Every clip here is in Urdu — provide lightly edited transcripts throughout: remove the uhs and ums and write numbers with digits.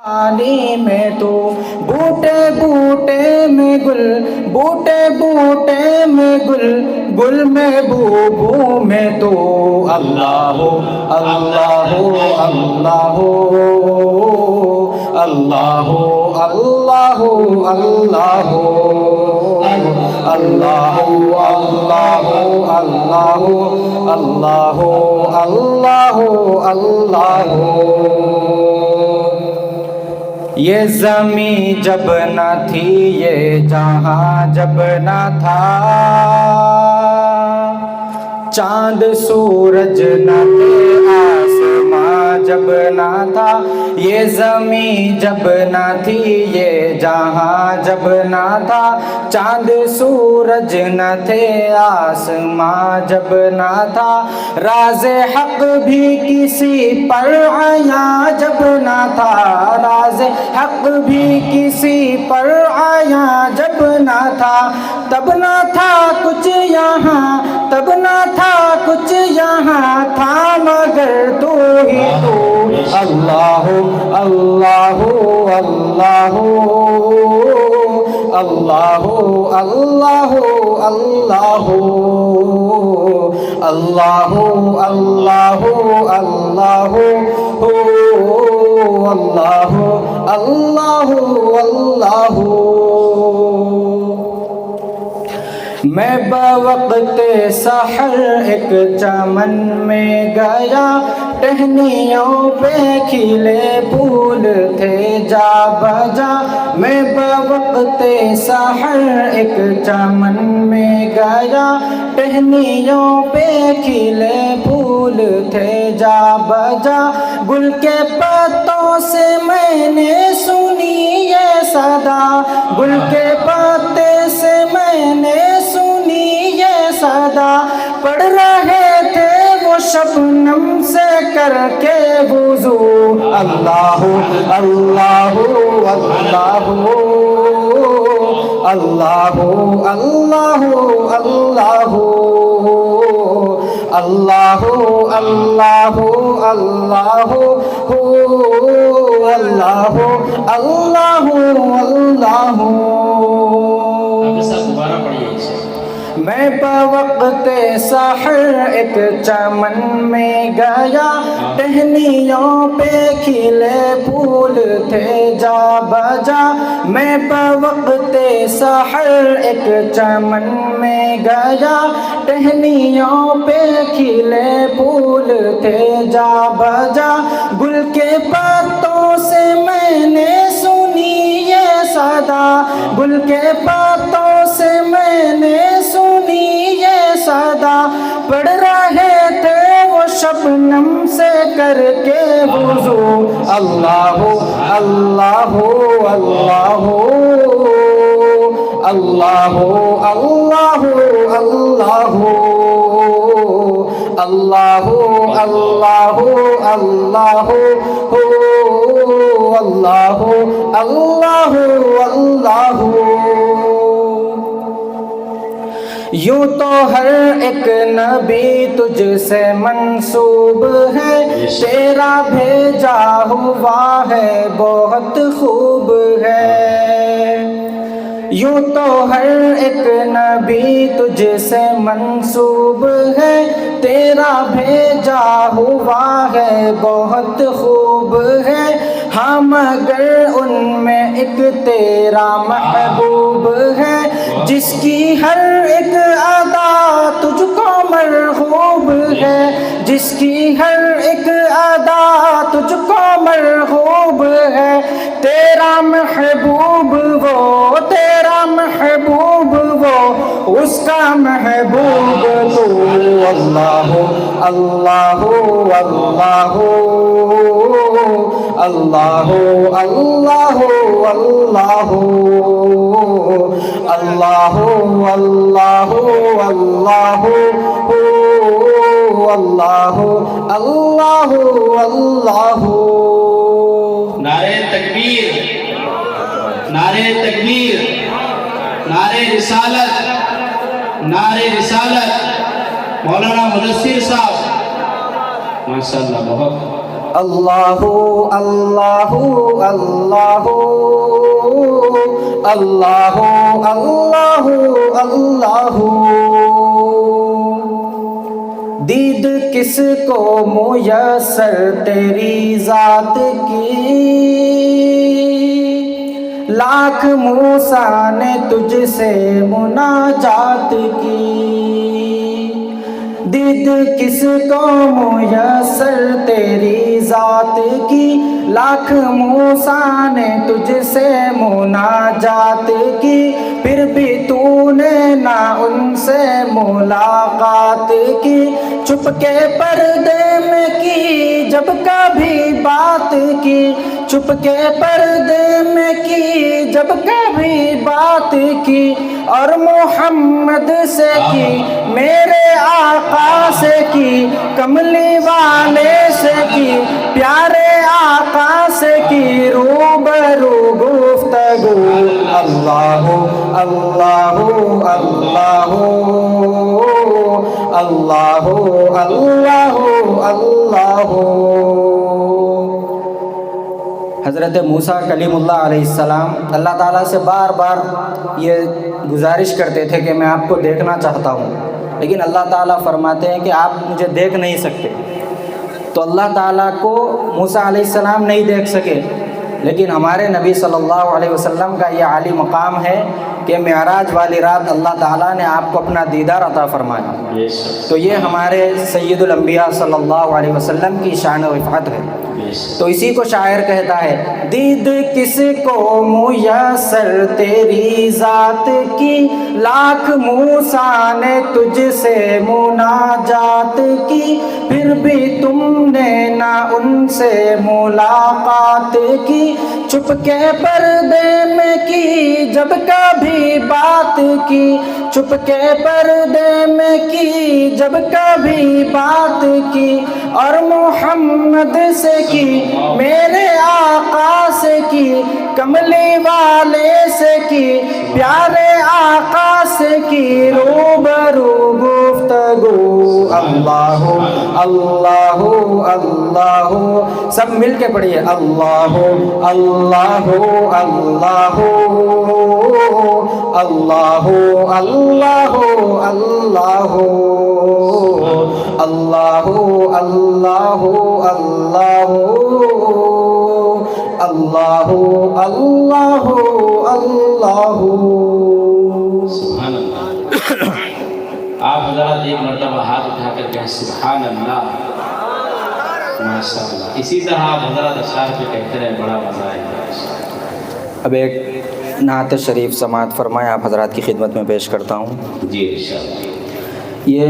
پانی میں تو بوٹے بوٹے میں گل، بوٹے بوٹے میں گل، گل میں بو بو میں تو اللہ ہو اللہ ہو اللہ ہو اللہ ہو اللہ ہو اللہ ہو اللہ ہو اللہ ہو اللہ ہو اللہ ہو اللہ ہو اللہ ہو۔ یہ زمین جب نہ تھی، یہ جہاں جب نہ تھا، چاند سورج نہ تھے، آسماں جب نہ تھا، یہ زمین جب نہ تھی، یہ جہاں جب نہ تھا، چاند سورج نہ تھے، آسماں جب نہ تھا، راز حق بھی کسی پر آیا جب نہ تھا، راز حق بھی کسی پر آیا جب نہ تھا، تب نہ تھا کچھ یہاں، تب نہ تھا کچھ یہاں، تھا مگر تو ہی تو اللہ ہو اللہ ہو اللہ ہو اللہ ہو اللہ ہو اللہ ہو اللہ ہو اللہ ہو اللہ ہو اللہ ہو اللہ ہو اللہ ہو۔ میں بوقت سحر ایک چمن میں گیا، ٹہنیوں پہ کھلے پھول تھے جا بجا، میں بوقت سحر ایک چمن میں گیا، ٹہنیوں پہ کھلے پھول تھے جا بجا، گل کے پتوں سے میں نے سنی یہ صدا، گل کے پتے سے میں نے سنی یہ صدا، پڑھ رہے تھے وہ شبنم سے کر کے وضو، اللہ اللہ اللہ اللہ اللہ اللہ اللہ اللہ اللہ اللہ اللہ اللہ۔ میں بوقت سحر ایک چمن میں گیا، ٹہنیوں پہ کھلے پھول تھے جا بجا، میں بوقت سحر ایک چمن میں گیا، ٹہنیوں پہ کھلے پھول تھے جا بجا، گل کے پتوں سے میں نے سنی یہ صدا، گل کے پتوں سے میں نے سنی یہ صدا، پڑھ رہے تھے وہ شبنم سے کر کے وضو، اللہ اللہ اللہ اللہ اللہ اللہ اللہ اللہ اللہ اللہ اللہ اللہ۔ یوں تو ہر ایک نبی تجھ سے منسوب ہے، تیرا بھیجا ہوا ہے بہت خوب ہے، یوں تو ہر ایک نبی تجھ سے منسوب ہے، تیرا بھیجا ہوا ہے بہت خوب ہے، ہاں مگر ان میں ایک تیرا محبوب ہے، جس کی ہر ایک ادا تجھ کو مرغوب ہے، جس کی ہر ایک ادا تجھ کو مرغوب ہے، تیرا محبوب وہ، تیرا محبوب وہ، اس کا محبوب تو اللہ اللہ اللہ اللہ اللہ اللہ اللہ اللہ اللہ اللہ اللہ۔ نعرہ تکبیر، نعرہ تکبیر، نعرہ رسالت، نعرہ رسالت، مولانا مدثر صاحب، ماشاءاللہ بہت اللہ اللہ اللہ اللہ اللہ اللہ۔ دید کس کو میسر تیری ذات کی، لاکھ موسیٰ نے تجھ سے مناجات کی۔ دید کس کو میسر تیری ذات کی، لاکھ موسیٰ نے تجھ سے مناجات کی، پھر بھی تو نے نہ ان سے ملاقات کی۔ چھپ کے پردے میں کی جب کبھی بات کی، چھپ کے پردے میں کی جب کبھی بات کی، اور محمد سے کی، میرے آقا سے کی، کملی والے سے کی، پیارے آقا سے کی روبرو گفتگو۔ اللہ اللہ اللہ اللہ اللہ اللہ۔ حضرت موسیٰ کلیم اللہ علیہ السلام اللہ تعالیٰ سے بار بار یہ گزارش کرتے تھے کہ میں آپ کو دیکھنا چاہتا ہوں، لیکن اللہ تعالیٰ فرماتے ہیں کہ آپ مجھے دیکھ نہیں سکتے۔ تو اللہ تعالیٰ کو موسیٰ علیہ السلام نہیں دیکھ سکے، لیکن ہمارے نبی صلی اللہ علیہ وسلم کا یہ عالی مقام ہے کہ معراج والی رات اللہ تعالیٰ نے آپ کو اپنا دیدار عطا فرمایا۔ تو یہ ہمارے سید الانبیاء صلی اللہ علیہ وسلم کی شان و رفعت ہے۔ تو اسی کو شاعر کہتا ہے، دید کس کو میسر تیری ذات کی، لاکھ موسیٰ نے تجھ سے مناجات کی، پھر بھی تم نے نہ ان سے ملاقات کی۔ چھپ کے پردے میں کی جب کبھی بات کی، چھپ کے پردے میں کی جب کبھی بات کی، اور محمد سے کی، میرے آقا سے کی، کملی والے سے کی، پیارے آقا سے کی روبرو گفتگو۔ اللہ اللہ اللہ، سب مل کے پڑھیے، اللہ اللہ اللہ اللہ اللہ اللہ اللہ اللہ اللہ اللہ اللہ۔ سبحان اللہ۔ آپ حضرات ایک مرتبہ ہاتھ اٹھا کر کہیں سبحان اللہ، ماشاء اللہ۔ اسی طرح آپ حضرات اشعار پہ کہتے رہے، بڑا مزہ آئے گا۔ اب ایک نعت شریف سماعت فرمائیں، آپ حضرات کی خدمت میں پیش کرتا ہوں۔ جی انشاءاللہ۔ یہ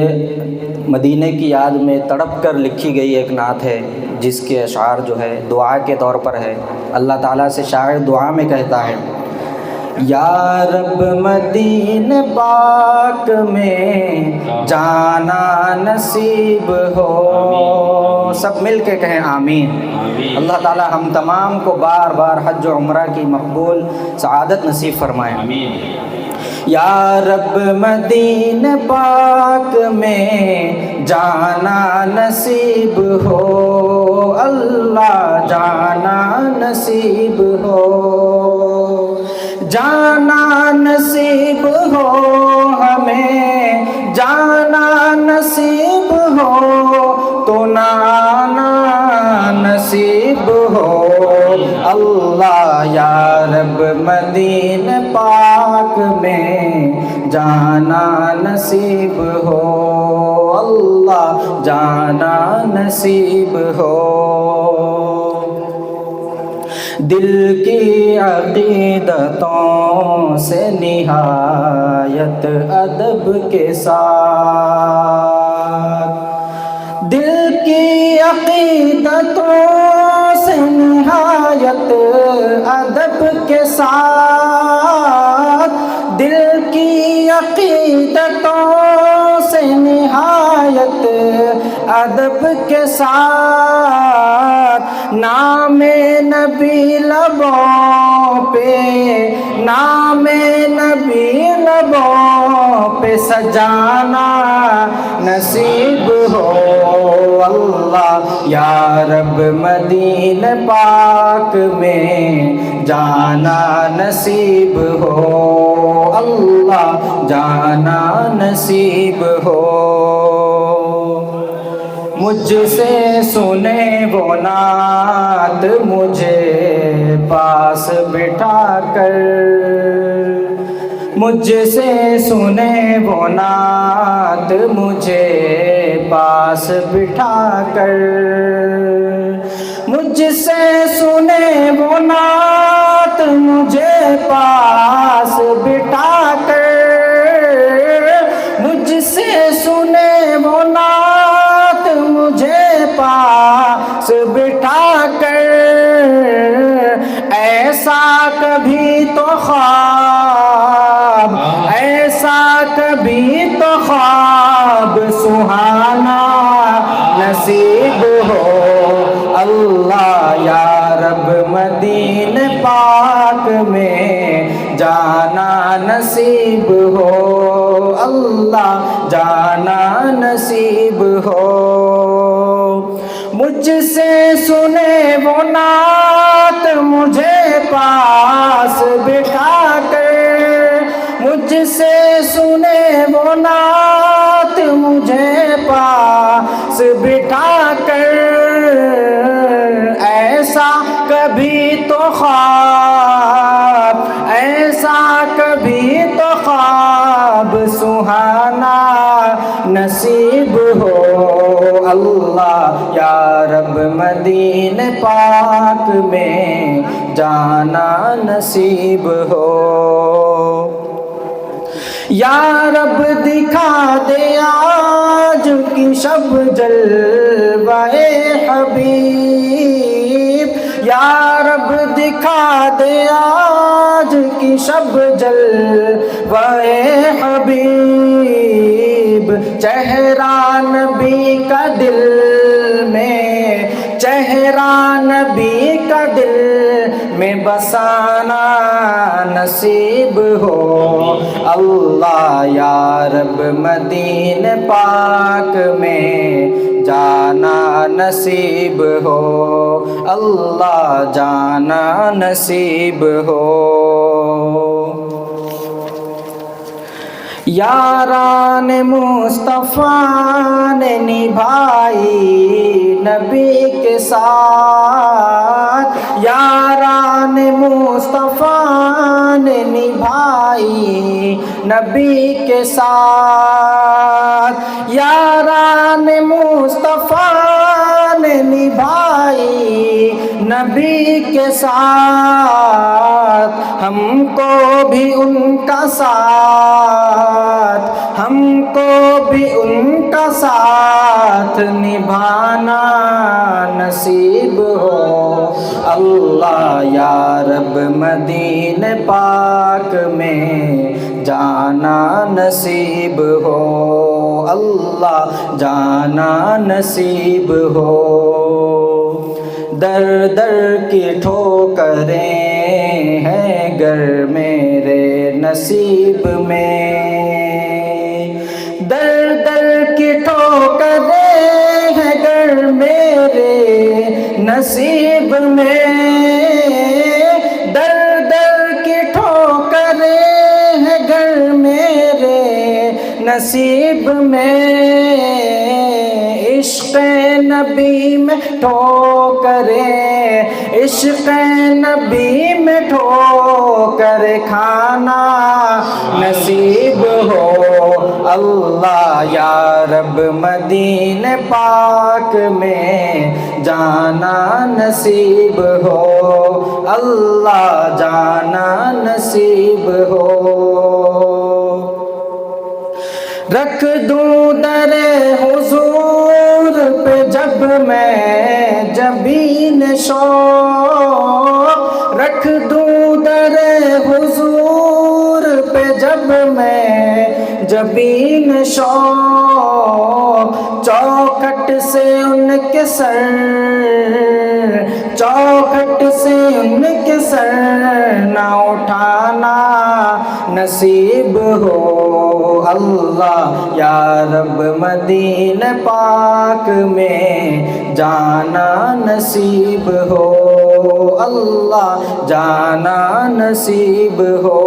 مدینے کی یاد میں تڑپ کر لکھی گئی ایک نعت ہے، جس کے اشعار جو ہے دعا کے طور پر ہے۔ اللہ تعالیٰ سے شاعر دعا میں کہتا ہے، یا رب مدینہ پاک میں جانا نصیب ہو، سب مل کے کہیں آمین۔ اللہ تعالیٰ ہم تمام کو بار بار حج و عمرہ کی مقبول سعادت نصیب فرمائیں، آمین۔ یا رب مدینہ پاک میں جانا نصیب ہو، اللہ جانا نصیب ہو، جانا نصیب ہو ہمیں، جانا نصیب ہو تو نہ آنا نصیب ہو، اللہ یا رب مدینہ پاک میں جانا نصیب ہو، اللہ جانا نصیب ہو۔ دل کی عقیدتوں سے نہایت ادب کے ساتھ، دل کی عقیدتوں سے نہایت ادب کے ساتھ، دل کی عقیدتوں سے نہایت ادب کے ساتھ، نام نبی لبوں پہ، نام نبی لبوں پہ سجانا نصیب ہو، اللہ اللہ یا رب مدینہ پاک میں جانا نصیب ہو، اللہ جانا نصیب ہو۔ مجھ سے سنے وہ نعت مجھے پاس بٹھا کر، مجھ سے سنے وہ نعت مجھے پاس بٹھا کر، مجھ سے سنے وہ نعت مجھے پاس بٹھا کر، مجھ سے سنے وہ نعت مجھے پاس بٹھا کر، ایسا کبھی تو خواب، ایسا کبھی تو خواب سہانا نصیب ہو، اللہ یا رب مدینہ پاک میں جانا نصیب ہو، اللہ جانا نصیب ہو۔ مجھ سے سنے وہ نعت مجھے پاس بٹھا کر، مجھ سے سنے وہ نعت مجھے پاس بٹھا کر، ایسا کبھی تو خواب، ایسا کبھی تو خواب سہانا نصیب ہو، اللہ یا رب مدینہ پاک میں جانا نصیب ہو۔ یا رب دکھا دے آج کی شب جلوہ حبیب، یا رب دکھا دے آج کی شب جلوہ حبیب، چہرہ نبی کا دل میں، چہرہ نبی کا دل میں بسانا نصیب ہو، اللہ یا رب مدینہ پاک میں جانا نصیب ہو، اللہ جانا نصیب ہو۔ یاران مصطفیٰ نے نبھائی نبی کے ساتھ، یاران مصطفیٰ نے نبھائی نبی کے ساتھ، یاران مصطفیٰ نے نبھائی نبی کے ساتھ، ہم کو بھی ان کا ساتھ، ہم کو بھی ان کا ساتھ نبھانا نصیب ہو، اللہ یا رب مدینہ پاک میں جانا نصیب ہو، اللہ جانا نصیب ہو۔ در در کی ٹھوکریں ہیں گر میرے نصیب میں، در در کی ٹھوکریں ہیں گر میرے نصیب میں، در در کی ٹھوکریں ہیں گر میرے نصیب میں، عشق نبی میں ٹھوکریں، عشق نبی میں ٹھوکر کھانا نصیب ہو، اللہ یا رب مدینہ پاک میں جانا نصیب ہو، اللہ جانا نصیب ہو۔ رکھ دوں در حضور پہ جب میں جبین شوق، رکھ دوں در حضور پہ جب میں جبین شوق، چوکھٹ سے ان کے سر چوکھٹ سے ان کے سر نہ اٹھانا نصیب ہو اللہ یا رب مدینہ پاک میں جانا نصیب ہو اللہ جانا نصیب ہو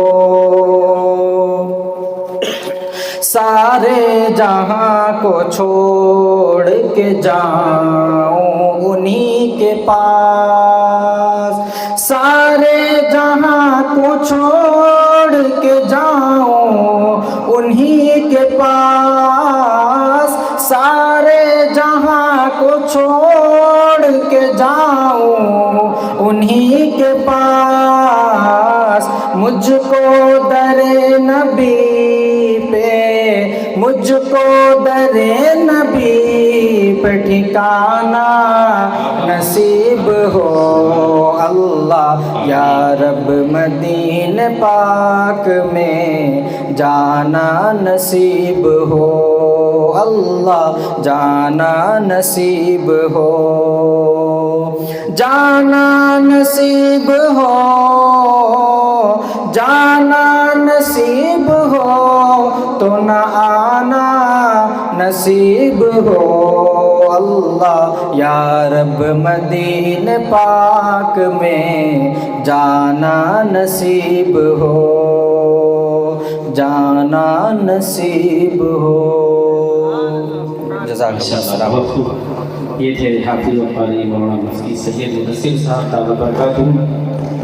سارے جہاں کو چھوڑ کے جاؤں انہی کے پاس سارے جہاں کو چھوڑ کے جاؤں انہی کے پاس سارے جہاں کو چھوڑ کے جاؤں انہی کے پاس مجھ کو در نبی مجھ کو در نبی پہ ٹھکانا نصیب ہو اللہ یا رب مدینہ پاک میں جانا نصیب ہو اللہ جانا نصیب ہو جانا نصیب ہو جانا نصیب ہو تو نہ آنا نصیب ہو اللہ یا رب مدینہ پاک میں جانا نصیب ہو جانا نصیب ہو جزاک اللہ بہت خوب یہ تھے حافظ و قاری مولانا مفتی سید مدثر صاحب دعوت برکاتہ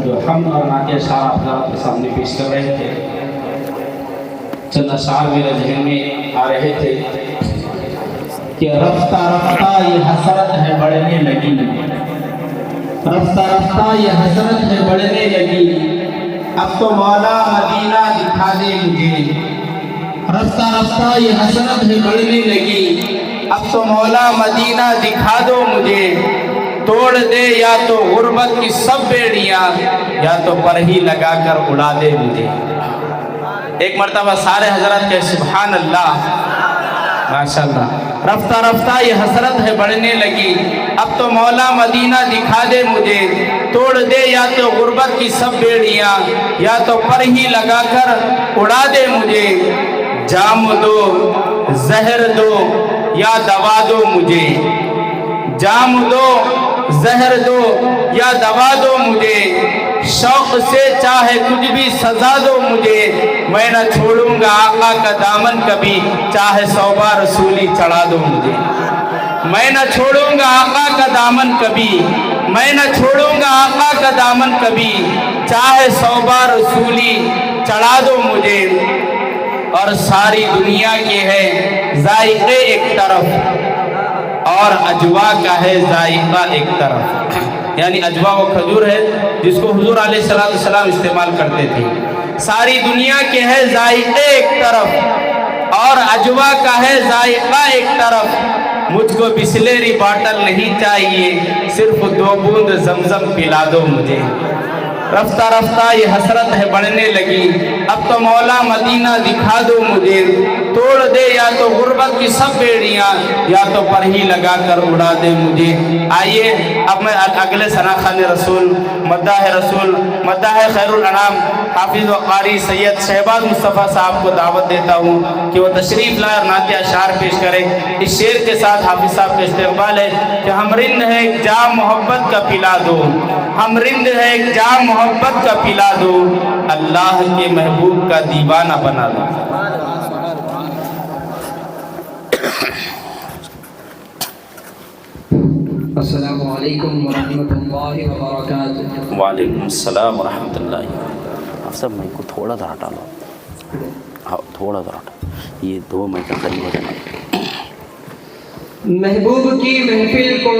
جو ہم اور نعت اشعار آپ کے سامنے پیش کر رہے تھے چند اشعار میرے ذہن میں آ رہے تھے کہ رفتہ رفتہ یہ حسرت ہے بڑھنے لگی رفتہ رفتہ یہ حسرت ہے بڑھنے لگی اب تو مولا مدینہ دکھا دے مجھے رفتہ رفتہ یہ حسرت ہے بڑھنے لگی اب تو مولا مدینہ دکھا دو مجھے توڑ دے یا تو غربت کی سب بیڑیاں یا تو پر ہی لگا کر اڑا دے مجھے ایک مرتبہ سارے حضرت کے سبحان اللہ ماشاءاللہ رفتہ رفتہ یہ حسرت ہے بڑھنے لگی اب تو مولا مدینہ دکھا دے مجھے توڑ دے یا تو غربت کی سب بیڑیاں یا تو پر ہی لگا کر اڑا دے مجھے جام دو زہر دو یا دوا دو مجھے جام دو زہر دو یا دوا دو مجھے شوق سے چاہے کچھ بھی سزا دو مجھے میں نہ چھوڑوں گا آقا کا دامن کبھی چاہے 100 بار رسولی چڑھا دو مجھے میں نہ چھوڑوں گا آقا کا دامن کبھی میں نہ چھوڑوں گا آقا کا دامن کبھی چاہے 100 بار رسولی چڑھا دو مجھے اور ساری دنیا کے ہے ذائقے ایک طرف اور اجوا کا ہے ذائقہ ایک طرف یعنی اجوا وہ کھجور ہے جس کو حضور علیہ السلام استعمال کرتے تھے ساری دنیا کے ہے ذائقے ایک طرف اور اجوا کا ہے ذائقہ ایک طرف مجھ کو بسلیری باٹل نہیں چاہیے صرف 2 بوند زمزم پلا دو مجھے رفتہ رفتہ یہ حسرت ہے بڑھنے لگی اب تو مولا مدینہ دکھا دو مجھے توڑ دے یا تو غربت کی سب بیڑیاں یا تو پر ہی لگا کر اڑا دے مجھے آئیے اب میں اگلے ثناخوان رسول مداح رسول مداح خیر الانام حافظ و قاری سید شہباز مصطفیٰ صاحب کو دعوت دیتا ہوں کہ وہ تشریف لائے اور نعت اشعار پیش کرے اس شعر کے ساتھ حافظ صاحب کا استقبال ہے کہ ہم رند ہے ایک جام محبت کا پلا دو ہم رند ہے ایک جام محبت کا پلا دو اللہ کے محبوب کا دیوانہ بنا دو السلام علیکم ورحمۃ اللہ وبرکاتہ وعلیکم السلام ورحمۃ اللہ افسر میں کو تھوڑا سا ہٹا لو ہاں تھوڑا سا ہٹا یہ 2 منٹ کا قریب ہو جانا محبوب کی محفل کو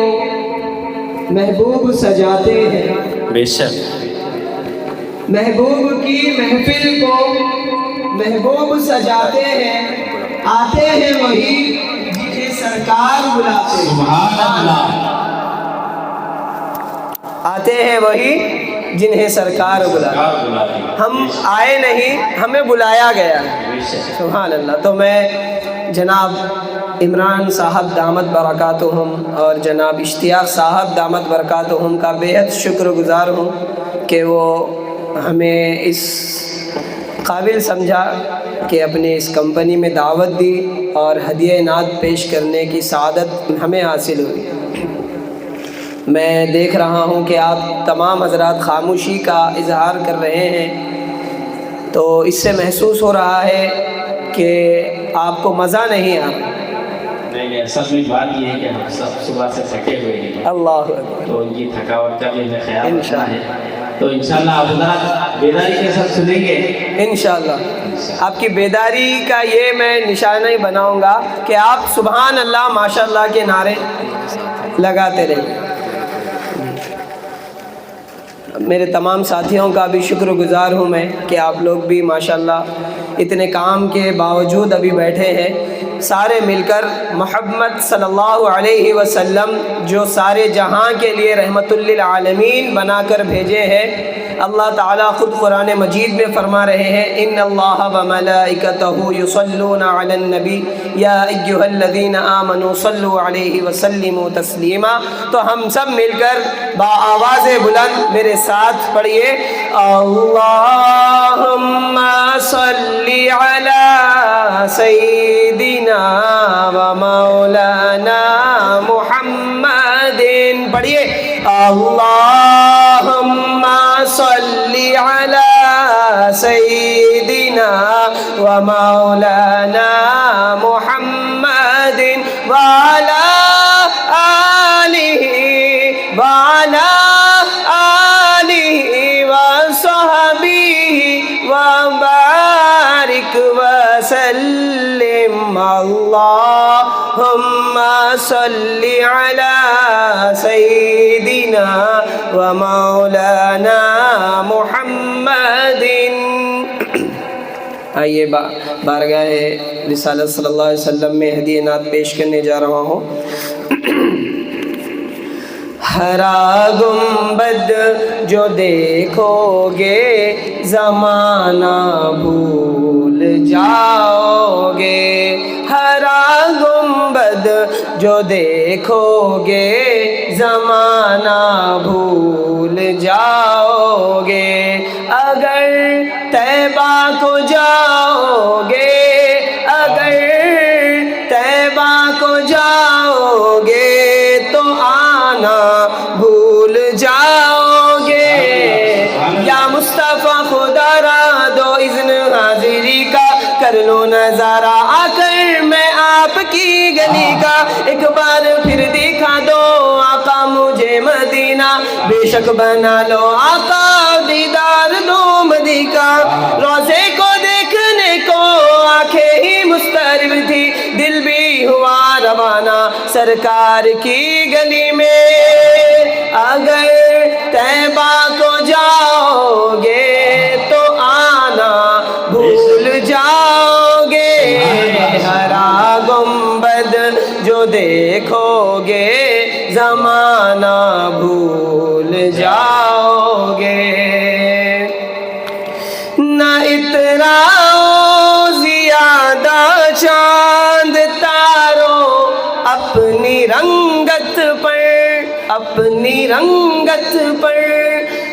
محبوب سجاتے ہیں بے شک محبوب کی محفل کو محبوب سجاتے ہیں آتے ہیں وہی جنہیں سرکار بلاتے ہیں سبحان اللہ آتے ہیں وہی جنہیں سرکار بلاتے ہیں ہم آئے نہیں ہمیں بلایا گیا سبحان اللہ تو میں جناب عمران صاحب دامت برکاتہم اور جناب اشتیاق صاحب دامت برکاتہم کا بیحد شکر گزار ہوں کہ وہ ہمیں اس قابل سمجھا کہ اپنے اس کمپنی میں دعوت دی اور ہدیہ نعت پیش کرنے کی سعادت ہمیں حاصل ہوئی۔ میں دیکھ رہا ہوں کہ آپ تمام حضرات خاموشی کا اظہار کر رہے ہیں، تو اس سے محسوس ہو رہا ہے کہ آپ کو مزہ نہیں آ رہا۔ نہیں، اصل میں بات یہ ہے کہ ہم سب صبح سے تھکے ہوئے ہیں، اللہ اکبر۔ تو ان کی تھکاوٹ کا بھی ہمیں خیال رکھنا انشاءاللہ۔ ہے، تو انشاءاللہ آپ حضرات بیداری کے ساتھ سنیں گے۔ انشاءاللہ آپ کی بیداری کا یہ میں نشانہ ہی بناؤں گا کہ آپ سبحان اللہ ماشاءاللہ کے نعرے لگاتے رہیں۔ میرے تمام ساتھیوں کا بھی شکر گزار ہوں میں کہ آپ لوگ بھی ماشاءاللہ اتنے کام کے باوجود ابھی بیٹھے ہیں، سارے مل کر محمد صلی اللہ علیہ وسلم جو سارے جہاں کے لیے رحمت للعالمین بنا کر بھیجے ہیں۔ اللہ تعالیٰ خود قرآن مجید میں فرما رہے ہیں، ان اللہ وملائکتہ یصلون علی النبی یا ایھا الذین آمنوا صلوا علیہ وسلموا تسلیما۔ تو ہم سب مل کر بآواز بلند میرے ساتھ پڑھیے، اللہم صلی علی سیدنا و مولانا محمد۔ پڑھیے، اللہم صلی علی سیدنا و مولانا محمد وعلی آلہ وصحبہ وبارک وسلم۔ اللہم صلی علی سیدنا و مولانا محمد۔ آئیے بارگاہ رسالت صلی اللہ علیہ وسلم میں ہدیہ نعت پیش کرنے جا رہا ہوں۔ ہرا گنبد جو دیکھو گے زمانہ بھول جاؤ گے، ہرا گنبد جو دیکھو گے زمانہ بھول جاؤ گے، اگر طیبہ کو جاؤ گے، اگر طیبہ کو جاؤ گے تو آنا بھول جاؤ گے۔ یا مصطفیٰ خدا را دو اذن حاضری کا، کر لو نظارہ آ کر میں آپ کی گلی کا، ایک بار پھر دکھا دو آقا مجھے مدینہ، بے شک بنا لو آقا دیدار دو مدی کا۔ روزے کو دیکھنے کو آنکھیں ہی مسترب تھی، دل بھی ہوا روانہ سرکار کی گلی میں، اگر طیبہ کو جاؤ گے تو آنا بھول جاؤ گے، ہرا گنبد جو دیکھو گے زمانہ بھول جاؤ گے۔ نہ اتراؤ زیادہ چاند تاروں اپنی رنگت پر، اپنی رنگت پر،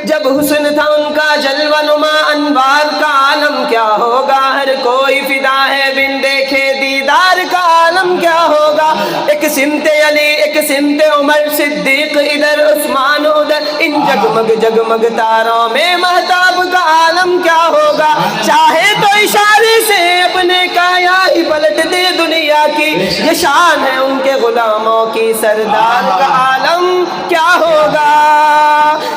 جب حسن تھا ان کا جلوہ نما انوار کا عالم کیا ہوگا، ہر کوئی فدا ہے بن دیکھے دیدار کا عالم کیا ہوگا۔ ایک سمت علی ایک سمت عمر صدیق ادھر عثمان ادھر، ان جگمگ جگمگ تاروں میں مہتاب کا عالم کیا ہوگا۔ چاہے تو اشارے سے اپنے کایا ہی پلٹ دے دنیا کی، یہ شان ہے ان کے غلاموں کی، سردار کا عالم کیا ہوگا۔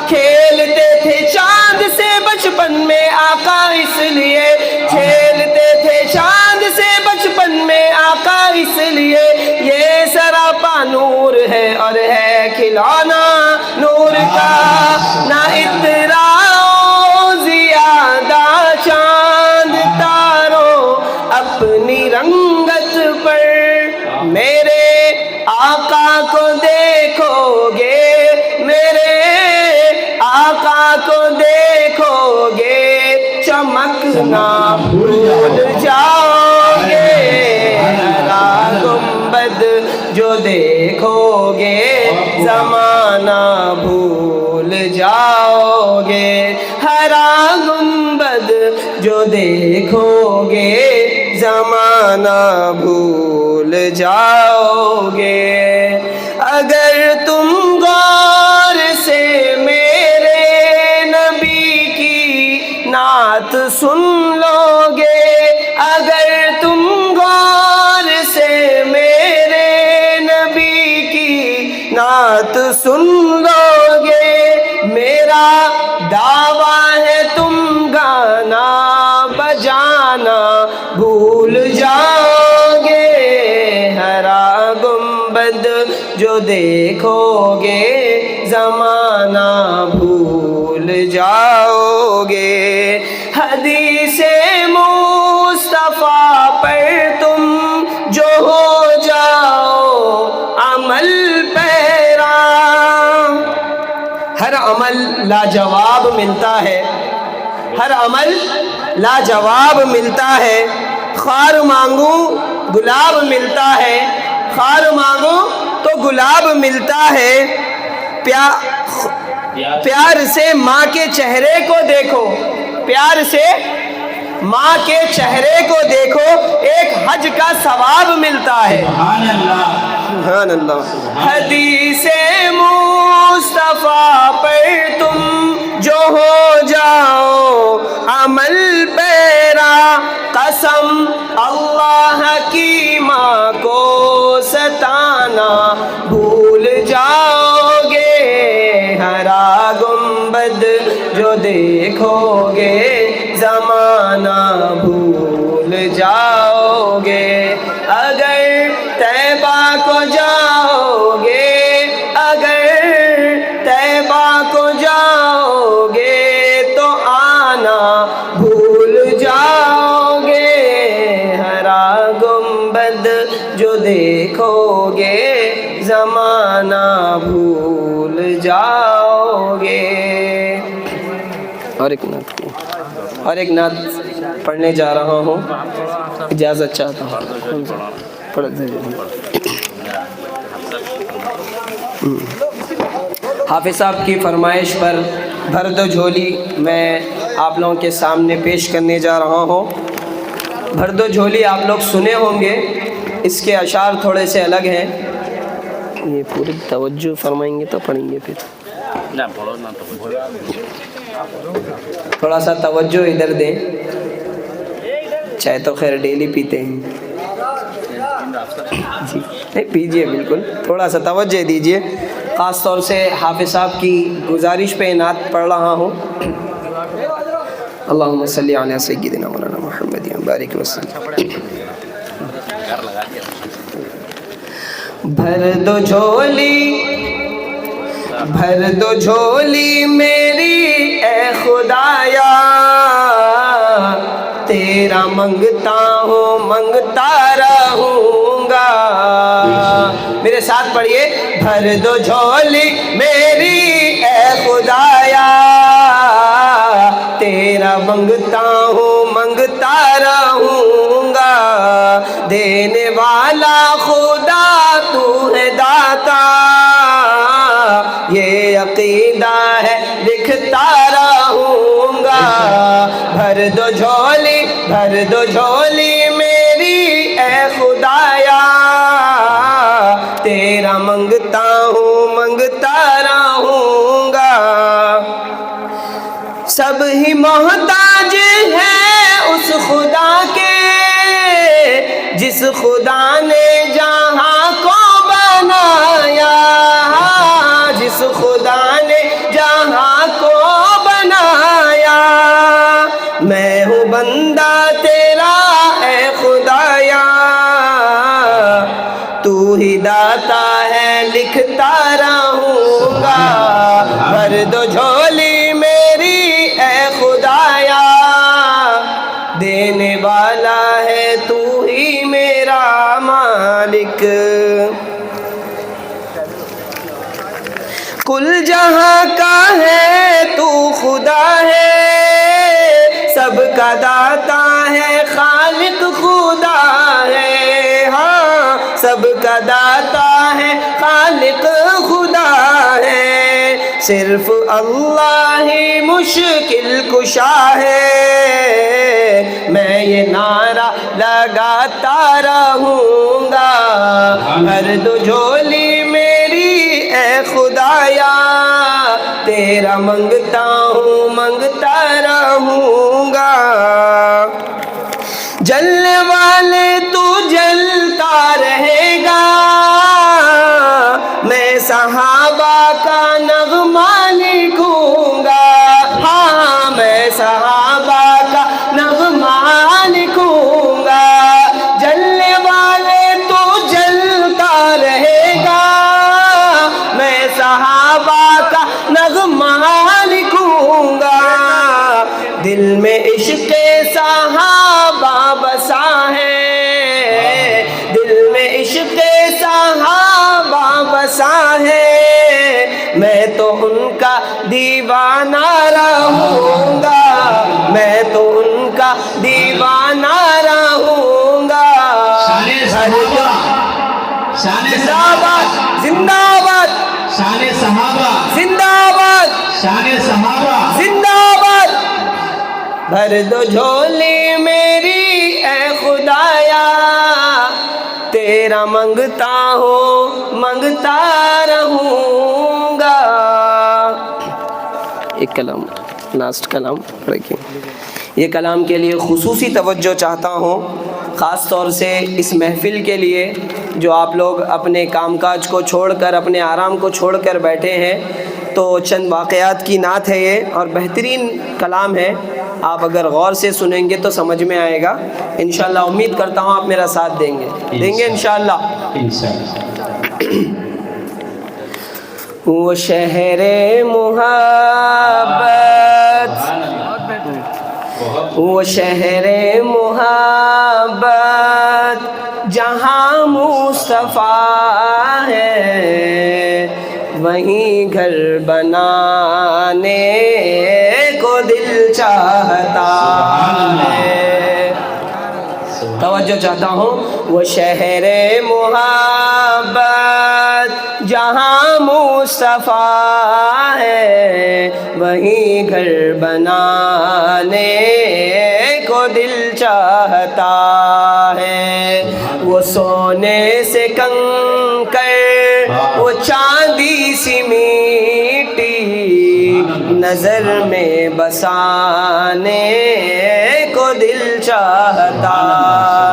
کھیلتے تھے چاند سے بچپن میں آقا اس لیے، کھیلتے تھے چاند سے بچپن میں آقا اس لیے، یہ سراپا نور ہے اور ہے کھلونا نور کا۔ نہ اتراؤ زیادہ چاند تاروں اپنی رنگت پر، میرے آقا کو دیکھو گے، میرے آقا کو دیکھو گے چمکنا بھول جاؤ گے، ہرا گنبد دیکھو گے زمانہ بھول جاؤ گے، ہرا گنبد جو دیکھو گے زمانہ بھول جاؤ گے۔ اگر تم غور سے میرے نبی کی نعت سن لو گے، اگر تم غور سے میرے نبی کی نعت سن لو گے، میرا دعویٰ ہے تم گانا بجانا بھول جاؤ گے، ہرا گنبد جو دیکھو گے زمانہ بھول جاؤ گے۔ حدیث مصطفیٰ پر تم جو ہو جاؤ عمل پیرا، ہر عمل لاجواب ملتا ہے، ہر عمل لاجواب ملتا ہے، خار مانگوں گلاب ملتا ہے، خار مانگوں تو گلاب ملتا ہے، پیار سے ماں کے چہرے کو دیکھو، پیار سے ماں کے چہرے کو دیکھو، ایک حج کا ثواب ملتا ہے۔ سبحان اللہ، سبحان اللہ۔ حدیث مصطفیٰ پر تم جو ہو جاؤ عمل پیرا، قسم اللہ کی ماں کو ستانا بھول جاؤ گے، ہرا گنبد جو دیکھو گے زمانہ بھول جاؤ گے۔ اگر طیبہ کو جاؤ گے، اگر طیبہ کو جاؤ گے تو آنا بھول جاؤ گے، ہرا گنبد جو دیکھو گے زمانہ بھول جاؤ گے۔ اور ایک نعت پڑھنے جا رہا ہوں، اجازت چاہتا ہوں، پڑھ حافظ صاحب کی فرمائش پر بھر دو جھولی میں آپ لوگوں کے سامنے پیش کرنے جا رہا ہوں۔ بھر دو جھولی آپ لوگ سنے ہوں گے، اس کے اشعار تھوڑے سے الگ ہیں، یہ پوری توجہ فرمائیں گے تو پڑھیں گے، پھر تھوڑا سا توجہ ادھر دیں، چائے تو خیر ڈیلی پیتے ہیں جی، نہیں پیجئے، بالکل تھوڑا سا توجہ دیجئے۔ خاص طور سے حافظ صاحب کی گزارش پہ نعت پڑھ رہا ہوں۔ اللہم صلی علی سیدنا مولانا محمد بارک وسلم۔ بھر دو جھولی، بھر دو جھولی میری اے خدایا، تیرا منگتا ہوں منگتا رہوں گا۔ میرے ساتھ پڑھیے، بھر دو جھولی میری اے خدایا، تیرا منگتا ہوں منگتا رہوں گا۔ دینے والا خدا تو ہے داتا، یہ عقیدہ ہے لکھتا رہوں گا۔ بھر دو جھولی، بھر دو جھولی میری اے خدایا، تیرا منگتا ہوں منگتا رہوں گا۔ سب ہی محتاج ہے اس خدا کے، جس خدا نے جہاں کو بنایا، جس خدا نے جہاں کو بنایا۔ میں ہوں بندہ تیرا اے خدایا، تو ہی داتا ہے لکھتا رہوں گا۔ بھر دو جھولی میری اے خدایا، دینے والا ہے تو ہی میرا مالک۔ کل جہاں کا ہے تو خدا ہے، سب کا داتا ہے خالق خدا ہے، ہاں سب کا داتا ہے خالق خدا ہے صرف اللہ ہی مشکل کشا ہے میں یہ نعرہ لگاتا رہوں گا ہر دو جھولی میری اے خدایا تیرا منگتا ہوں منگتا رہوں گا جلنے والے تو جلتا رہے گا میں صحابہ کا نغمہ لکھوں گا ہاں میں صحابہ کا نغمہ لکھوں گا جلنے والے تو جلتا رہے گا میں صحابہ کا نغمہ لکھوں گا دل میں عشق صحابہ بسا ہے دل میں عشق صحابہ بسا ہے میں تو ان کا دیوانہ رہوں گا میں تو ان کا دیوانہ رہوں گا زندہ باد زندہ باد شان صحابہ زندہ باد شان صحابہ زندہ باد بھر دو جھولی میری اے خدایا تیرا منگتا ہوں منگتا رہوں گا ایک کلام لاسٹ کلام دیکھیں یہ کلام کے لیے خصوصی توجہ چاہتا ہوں خاص طور سے اس محفل کے لیے جو آپ لوگ اپنے کام کاج کو چھوڑ کر اپنے آرام کو چھوڑ کر بیٹھے ہیں تو چند واقعات کی نعت ہے یہ اور بہترین کلام ہے آپ اگر غور سے سنیں گے تو سمجھ میں آئے گا انشاءاللہ امید کرتا ہوں آپ میرا ساتھ دیں گے انشاءاللہ وہ شہر محبت وہ شہر محبت جہاں مصطفیٰ ہے وہیں گھر بنانے کو دل چاہتا ہے توجہ چاہتا ہوں وہ شہر محبت جہاں مصطفیٰ ہے وہیں گھر بنانے کو دل چاہتا ہے وہ سونے سے کنکر وہ چاندی سی میٹی نظر میں بسانے کو دل چاہتا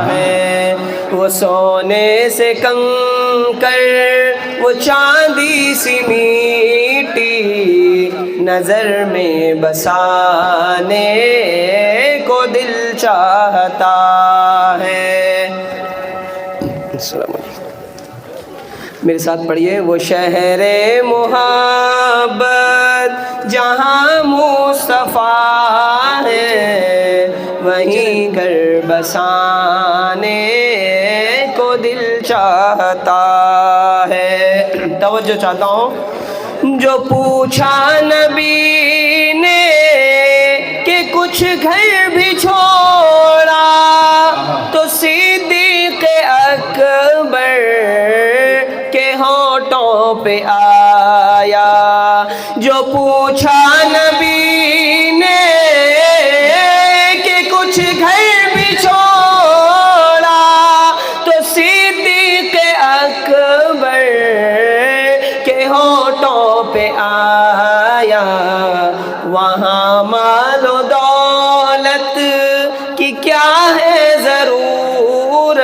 ہے وہ سونے سے کنکر وہ چاندی سی میٹی نظر میں بسانے کو دل چاہتا ہے السلام علیکم میرے ساتھ پڑھیے وہ شہر محبت جہاں مصطفیٰ ہے وہیں گھر بسانے کو دل چاہتا ہے توجہ چاہتا ہوں جو پوچھا نبی نے کہ کچھ گھر بھی چھوڑا تو صدیق اکبر کے ہونٹوں پہ آیا جو پوچھا نبی نے کہ کچھ گھر بھی چھوڑا تو صدیق اکبر کے ہونٹوں پہ آیا وہاں مال و دولت کی کیا ہے ضرورت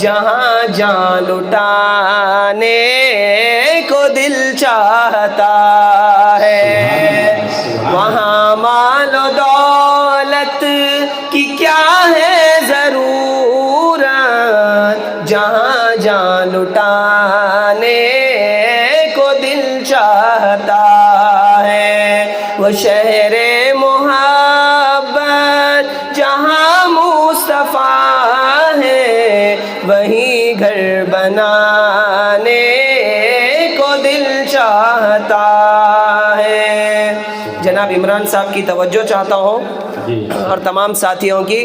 جہاں جان لٹانے کو دل چاہتا ہے وہاں مال و دولت کی کیا ہے ضرورت جہاں جان لٹانے کو دل چاہتا ہے وہ شہر محبت جہاں مصطفیٰ ہے وہیں گھر بنانے کو دل چاہتا ہے جناب عمران صاحب کی توجہ چاہتا ہوں اور تمام ساتھیوں کی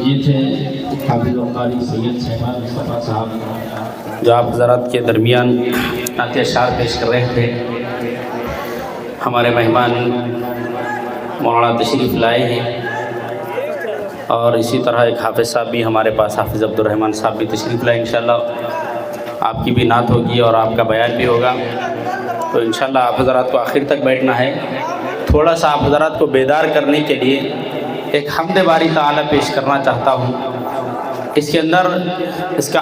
یہ تھے حافظ وقاری سید صاحب مصطفیٰ صاحب جو آپ حضرات کے درمیان نعت اشعار پیش کر رہے تھے. ہمارے مہمان مولانا تشریف لائے ہیں اور اسی طرح ایک حافظ صاحب بھی ہمارے پاس، حافظ عبد الرحمن صاحب بھی تشریف لائے. انشاءاللہ آپ کی بھی نعت ہوگی اور آپ کا بیان بھی ہوگا. تو انشاءاللہ آپ حضرات کو آخر تک بیٹھنا ہے. تھوڑا سا آپ حضرات کو بیدار کرنے کے لیے ایک حمد باری تعالی پیش کرنا چاہتا ہوں. اس کے اندر اس کا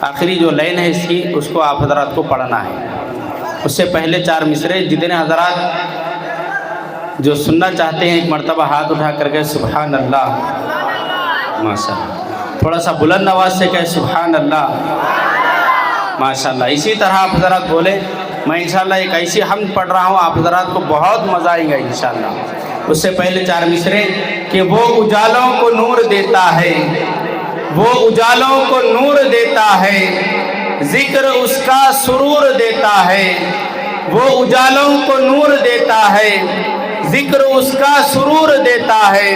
آخری جو لائن ہے اس کی، اس کو آپ حضرات کو پڑھنا ہے. اس سے پہلے 4 مصرے جتنے حضرات جو سننا چاہتے ہیں ایک مرتبہ ہاتھ اٹھا کر کے سبحان اللہ. ماشاءاللہ تھوڑا سا بلند آواز سے کہے سبحان اللہ. ماشاءاللہ اسی طرح آپ حضرات بولے. میں انشاءاللہ ایک ایسی حمد پڑھ رہا ہوں، آپ حضرات کو بہت مزہ آئے گا انشاءاللہ. اس سے پہلے 4 مصرے کہ وہ اجالوں کو نور دیتا ہے، وہ اجالوں کو نور دیتا ہے، ذکر اس کا سرور دیتا ہے. وہ اجالوں کو نور دیتا ہے، ذکر اس کا سرور دیتا ہے.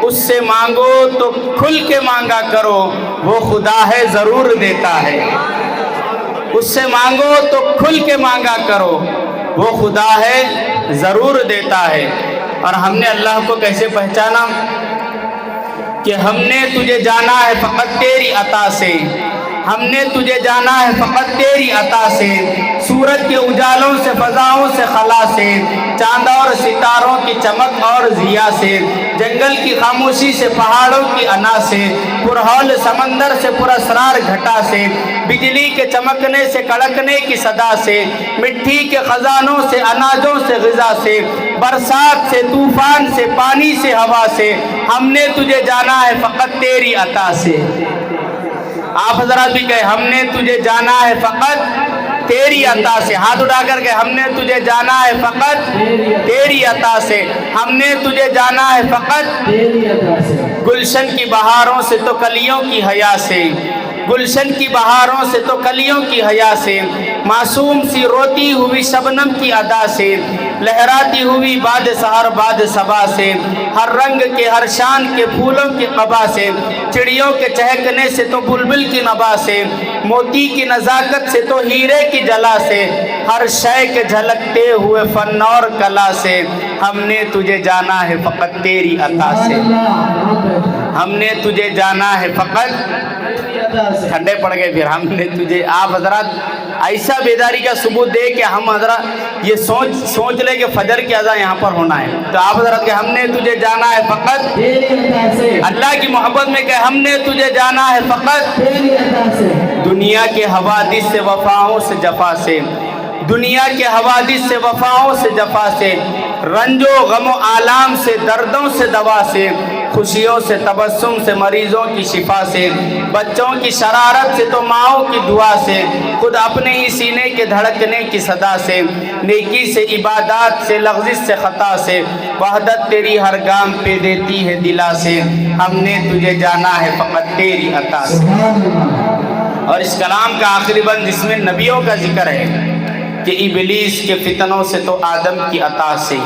اس سے مانگو تو کھل کے مانگا کرو، وہ خدا ہے ضرور دیتا ہے. اس سے مانگو تو کھل کے مانگا کرو، وہ خدا ہے ضرور دیتا ہے. اور ہم نے اللہ کو کیسے پہچانا کہ ہم نے تجھے جانا ہے فقط تیری عطا سے. ہم نے تجھے جانا ہے فقط تیری عطا سے. سورج کے اجالوں سے، فضاؤں سے، خلا سے، چاند اور ستاروں کی چمک اور ضیا سے، جنگل کی خاموشی سے، پہاڑوں کی انا سے، پرہول سمندر سے، پراسرار گھٹا سے، بجلی کے چمکنے سے، کڑکنے کی صدا سے، مٹی کے خزانوں سے، اناجوں سے، غذا سے، برسات سے، طوفان سے، پانی سے، ہوا سے. ہم نے تجھے جانا ہے فقط تیری عطا سے. آپ حضرات بھی کہے ہم نے تجھے جانا ہے فقط تیری عطا سے. ہاتھ اٹھا کر کے ہم نے تجھے جانا ہے فقط تیری عطا سے. ہم نے تجھے جانا ہے فقط تیری عطا سے. گلشن کی بہاروں سے تو کلیوں کی حیا سے، گلشن کی بہاروں سے تو کلیوں کی حیا سے، معصوم سی روتی ہوئی شبنم کی ادا سے، لہراتی ہوئی باد سحر باد صبا سے، ہر رنگ کے ہر شان کے پھولوں کی قبا سے، چڑیوں کے چہکنے سے تو بلبل کی نبا سے، موتی کی نزاکت سے تو ہیرے کی جلا سے، ہر شے کے جھلکتے ہوئے فن اور کلا سے. ہم نے تجھے جانا ہے فقط تیری عطا سے. ہم نے تجھے جانا ہے فقط، ٹھنڈے پڑ گئے پھر. ہم نے تجھے، آپ حضرات ایسا بیداری کا ثبوت دے کہ ہم حضرات یہ سوچ لے کہ فجر کی اذان یہاں پر ہونا ہے. تو آپ حضرات کہ ہم نے تجھے جانا ہے فقط اللہ کی محبت میں، کہ ہم نے تجھے جانا ہے فقط دنیا کے حوادث سے، وفاؤں سے، جفا سے، دنیا کے حوادث سے، وفاؤں سے، جفا سے، رنج و غم و آلام سے، دردوں سے، دوا سے، خوشیوں سے، تبسم سے، مریضوں کی شفا سے، بچوں کی شرارت سے تو ماؤں کی دعا سے، خود اپنے ہی سینے کے دھڑکنے کی صدا سے، نیکی سے، عبادات سے، لغزش سے، خطا سے، وحدت تیری ہر گام پہ دیتی ہے دلا سے. ہم نے تجھے جانا ہے فقط تیری عطا سے. اور اس کلام کا آخری بند جس میں نبیوں کا ذکر ہے کہ ابلیس کے فتنوں سے تو آدم کی عطا سے،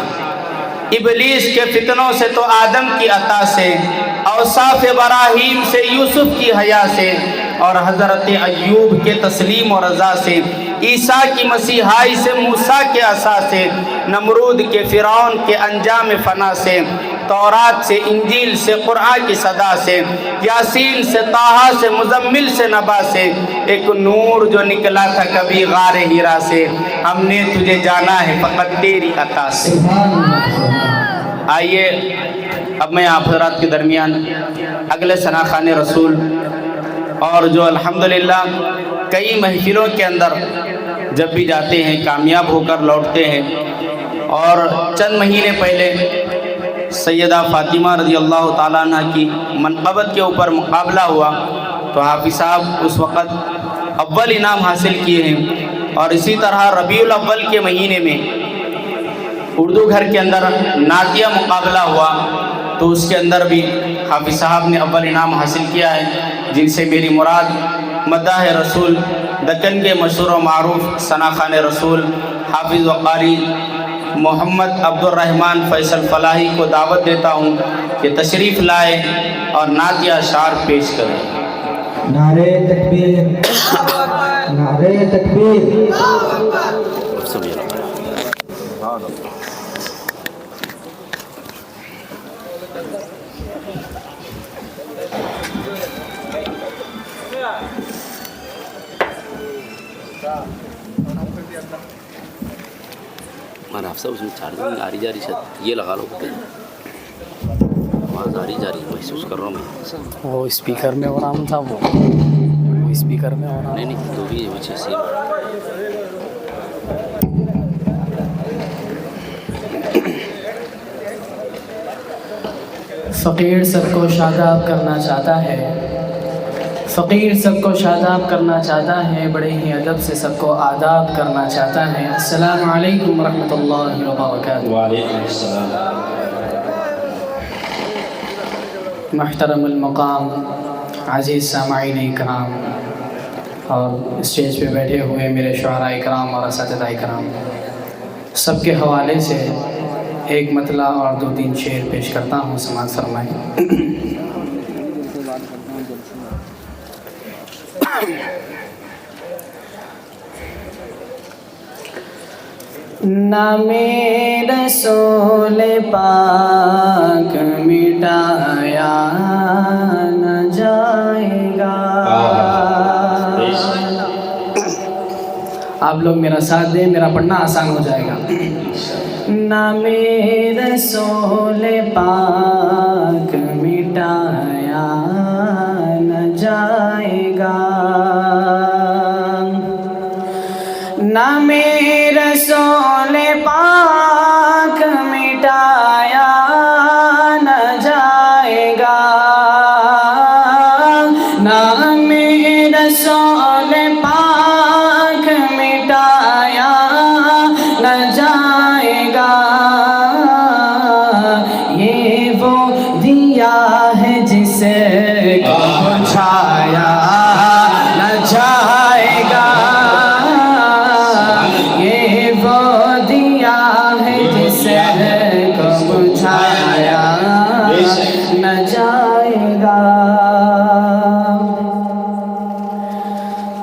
ابلیس کے فتنوں سے تو آدم کی عطا سے، اوصاف ابراہیم سے، یوسف کی حیا سے، اور حضرت ایوب کے تسلیم و رضا سے، عیسیٰ کی مسیحائی سے، موسیٰ کے عصا سے، نمرود کے، فرعون کے انجام فنا سے، تورات سے، انجیل سے، قرآن کی صدا سے، یاسین سے، طٰہٰ سے، مزمل سے، نبا سے، ایک نور جو نکلا تھا کبھی غار ہیرا سے. ہم نے تجھے جانا ہے فقط تیری عطا سے. آئیے اب میں آپ حضرات کے درمیان اگلے ثناخوان رسول، اور جو الحمدللہ کئی محفلوں کے اندر جب بھی جاتے ہیں کامیاب ہو کر لوٹتے ہیں. اور چند مہینے پہلے سیدہ فاطمہ رضی اللہ تعالیٰ عنہ کی منقبت کے اوپر مقابلہ ہوا تو حافظ صاحب اس وقت اول انعام حاصل کیے ہیں. اور اسی طرح ربیع الاول کے مہینے میں اردو گھر کے اندر نعتیہ مقابلہ ہوا تو اس کے اندر بھی حافظ صاحب نے اول انعام حاصل کیا ہے، جن سے میری مراد مداح رسول دکن کے مشہور و معروف ثناخوان رسول حافظ وقاری محمد عبد الرحمن فیصل فلاحی کو دعوت دیتا ہوں کہ تشریف لائے اور نعتیہ اشعار پیش کریں. نعرے تکبیر، نعرے تکبیر. ہمارا حفصہ اس میں چارجنگ آ رہی جا رہی ہے، یہ لگا لو، آواز آ رہی جا رہی ہے، محسوس کر رہا ہوں میں. وہ اسپیکر میں ہو رہا تھا، وہ اسپیکر میں ہو رہا. نہیں نہیں تو بھی وجہ سے فقیر سب کو شاداب کرنا چاہتا ہے، فقیر سب کو شاداب کرنا چاہتا ہے، بڑے ہی ادب سے سب کو آداب کرنا چاہتا ہے. السلام علیکم ورحمۃ اللہ وبرکاتہ. وعلیکم السلام. محترم المقام، عزیز سامعین اکرام اور اسٹیج پہ بیٹھے ہوئے میرے شعراء اکرام اور اساتذہ اکرام، سب کے حوالے سے ایک مطلع اور 2-3 شعر پیش کرتا ہوں، سماعت فرمائیں. نام رسول پاک مٹایا نہ جائے گا. آپ لوگ میرا ساتھ دیں، میرا پڑھنا آسان ہو جائے گا. نام رسول پاک مٹایا نہ جائے گا، نام رسول پاک مٹایا نہ جائے گا، نام رسول پاک مٹایا نہ جائے گا. یہ وہ دیا ہے جسے بجھایا نہ جائے گا، یہ وہ دیا ہے جسے بجھایا نہ جائے گا.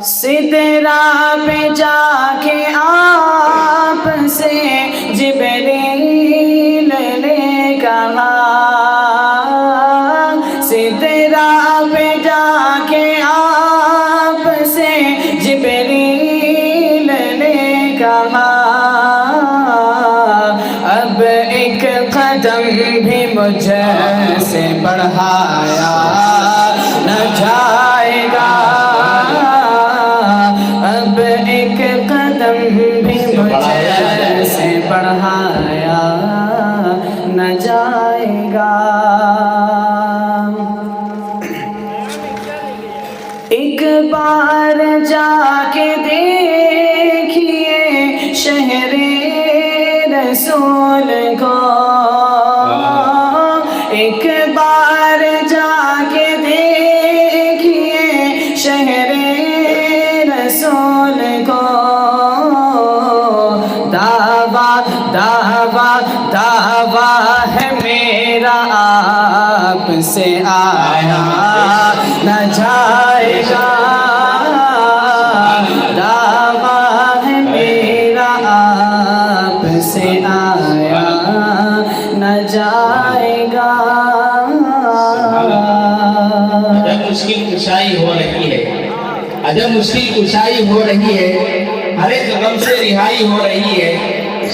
سدرا پہ جا کے آپ سے جبریل نے کہا، سدرا پہ جا کے آپ سے جبریل نے کہا، اب ایک قدم بھی مجھ سے بڑھایا نہ جائے گا، اب ایک قدم بھی مجھ سے بڑھایا نہ جائے گا. ایک بار جا کے دیکھیے شہر رسول کو، ایک بار جا کے دیکھیے شہر رسول کو. دعویٰ دعویٰ دعویٰ ہے میرا آپ سے آیا نہ جائے گا، دعویٰ ہے میرا آپ سے آیا نہ جائے گا. جب مشکل کشائی ہو رہی ہے، عجب مشکل کشائی ہو رہی ہے، ہر ایک غم سے رہائی ہو رہی ہے،